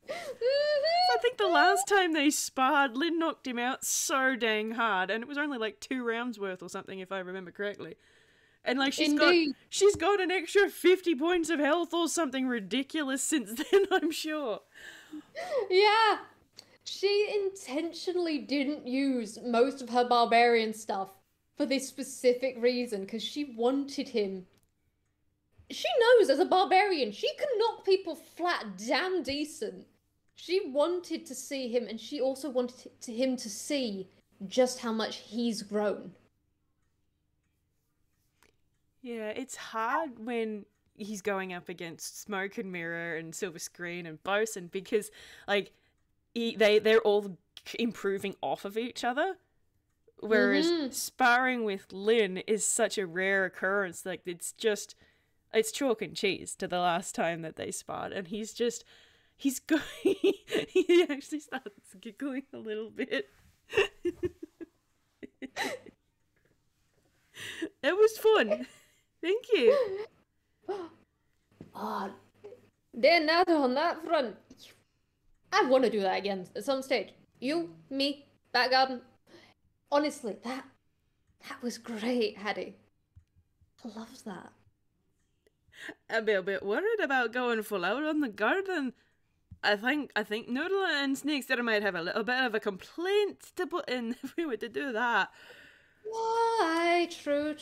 I think the last time they sparred, Lin knocked him out so dang hard, and it was only like 2 rounds worth or something, if I remember correctly. And like she's got an extra 50 points of health or something ridiculous since then, I'm sure. Yeah. She intentionally didn't use most of her barbarian stuff for this specific reason, because she wanted him. She knows as a barbarian, she can knock people flat damn decent. She wanted to see him, and she also wanted him to see just how much he's grown. Yeah, it's hard when he's going up against Smoke and Mirror and Silver Screen and Bosun, because like they're all improving off of each other, whereas sparring with Lin is such a rare occurrence. Like it's chalk and cheese to the last time that they sparred, and he's going. He actually starts giggling a little bit. It was fun. Thank you. Then now on that front, I want to do that again at some stage. You, me, that garden. Honestly, that was great, Haddy. I loved that. I'd be a bit worried about going full out on the garden. I think Noodle and Snake Steader might have a little bit of a complaint to put in if we were to do that. Aye, true.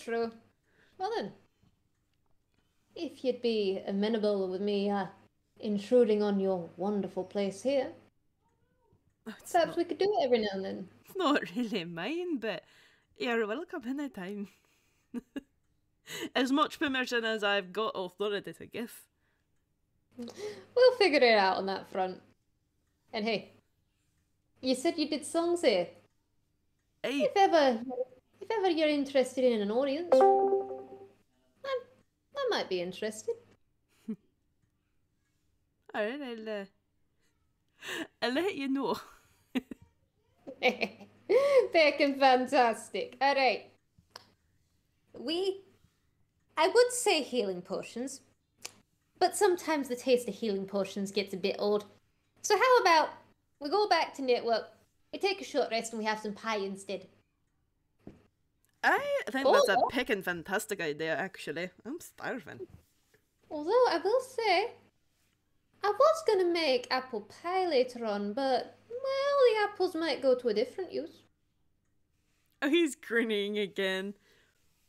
Well then, if you'd be amenable with me intruding on your wonderful place here, perhaps we could do it every now and then. It's not really mine, but you're welcome anytime. As much permission as I've got authority to give. We'll figure it out on that front. And hey, you said you did songs here. Hey. If ever you're interested in an audience, I might be interested. Alright, I'll let you know. Fucking fantastic. Alright. I would say healing potions, but sometimes the taste of healing potions gets a bit old. So how about we go back to network, we take a short rest, and we have some pie instead? I think that's a pickin' fantastic idea, actually. I'm starving. Although I will say, I was going to make apple pie later on, but, well, the apples might go to a different use. Oh, he's grinning again.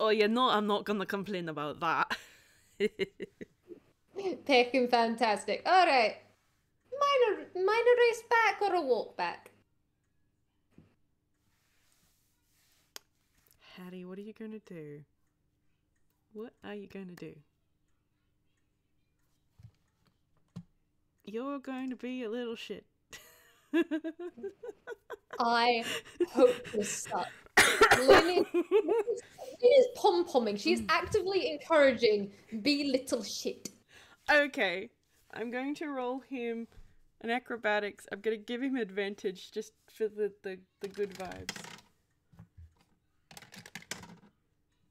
Oh, you know I'm not going to complain about that. Peckin' fantastic. Alright. Minor race back or a walk back? Haddy, what are you going to do? What are you going to do? You're going to be a little shit. I hope this sucks. Lily is pom-pomming. She's actively encouraging be little shit. Okay, I'm going to roll him an acrobatics. I'm going to give him advantage just for the good vibes.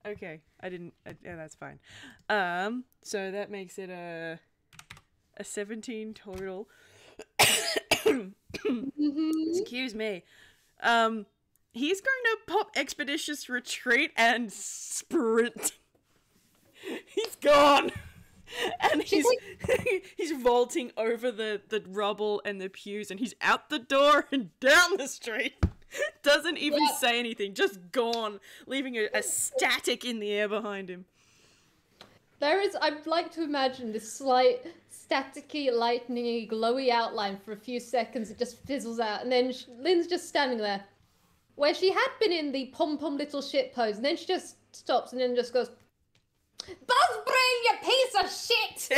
Okay, yeah, that's fine. So that makes it a 17 total. Excuse me. He's going to pop Expeditious Retreat and sprint. He's gone. And he's vaulting over the rubble and the pews, and he's out the door and down the street. Doesn't even say anything, just gone, leaving a static in the air behind him. I'd like to imagine this slight staticky, lightningy, glowy outline for a few seconds. It just fizzles out, and then Lynn's just standing there, where she had been in the pom-pom little shit pose, and then she just stops and then just goes, "Buzzbrain, you piece of shit!"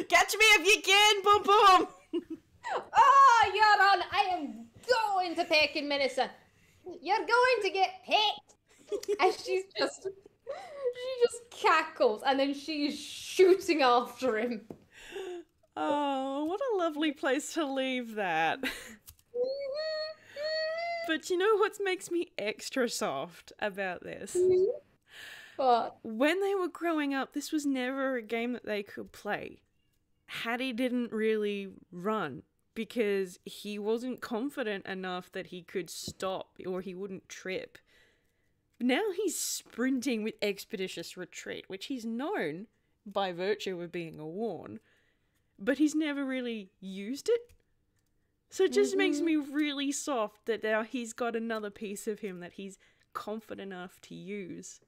Catch me if you can, Boom Boom! Oh, you're on! I am going to pick in Minnesota. You're going to get picked! And she just cackles, and then she's shooting after him. Oh, what a lovely place to leave that. But you know what makes me extra soft about this? What? When they were growing up, this was never a game that they could play. Haddy didn't really run because he wasn't confident enough that he could stop or he wouldn't trip. Now he's sprinting with Expeditious Retreat, which he's known by virtue of being a Warn, but he's never really used it. So it just makes me really soft that now he's got another piece of him that he's confident enough to use.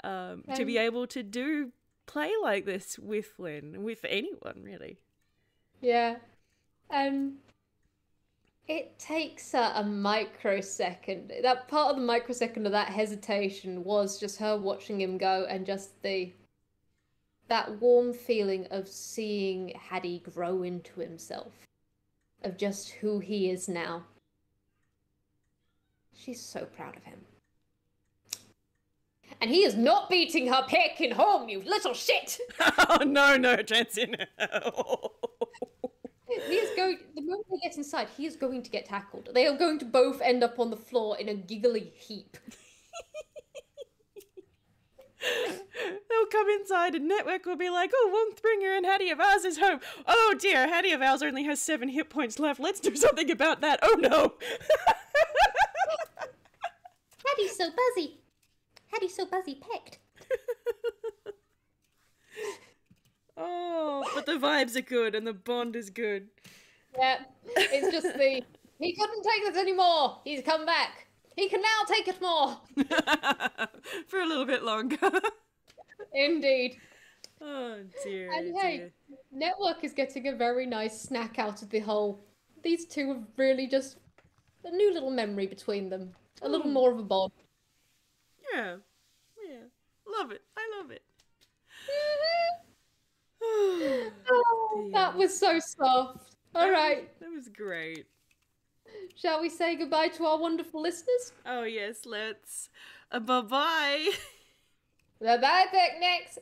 To be able to play like this with Lynn, with anyone really. Yeah. It takes a microsecond. That part of the microsecond of that hesitation was just her watching him go, and just that warm feeling of seeing Haddy grow into himself, of just who he is now. She's so proud of him. And he is not beating her pick in home, you little shit! Oh, no, Jansen. He is going. The moment he gets inside, he is going to get tackled. They are going to both end up on the floor in a giggly heap. They'll come inside and Network will be like, "Oh, Wonthbringer and Haddy of ours is home. Oh dear, Haddy of ours only has 7 hit points left. Let's do something about that. Oh no." Haddy's so buzzy. Haddy's so buzzy pecked. Oh, but the vibes are good and the bond is good. Yeah, it's just he couldn't take this anymore. He's come back. He can now take it more. For a little bit longer. Indeed. Oh dear. And hey, Network is getting a very nice snack out of the whole. These two are really just a new little memory between them. A little more of a bond. Yeah. Love it. I love it. Oh, that was so soft. All right. That was great. Shall we say goodbye to our wonderful listeners? Oh yes, let's. Bye-bye. Bye-bye, picnics.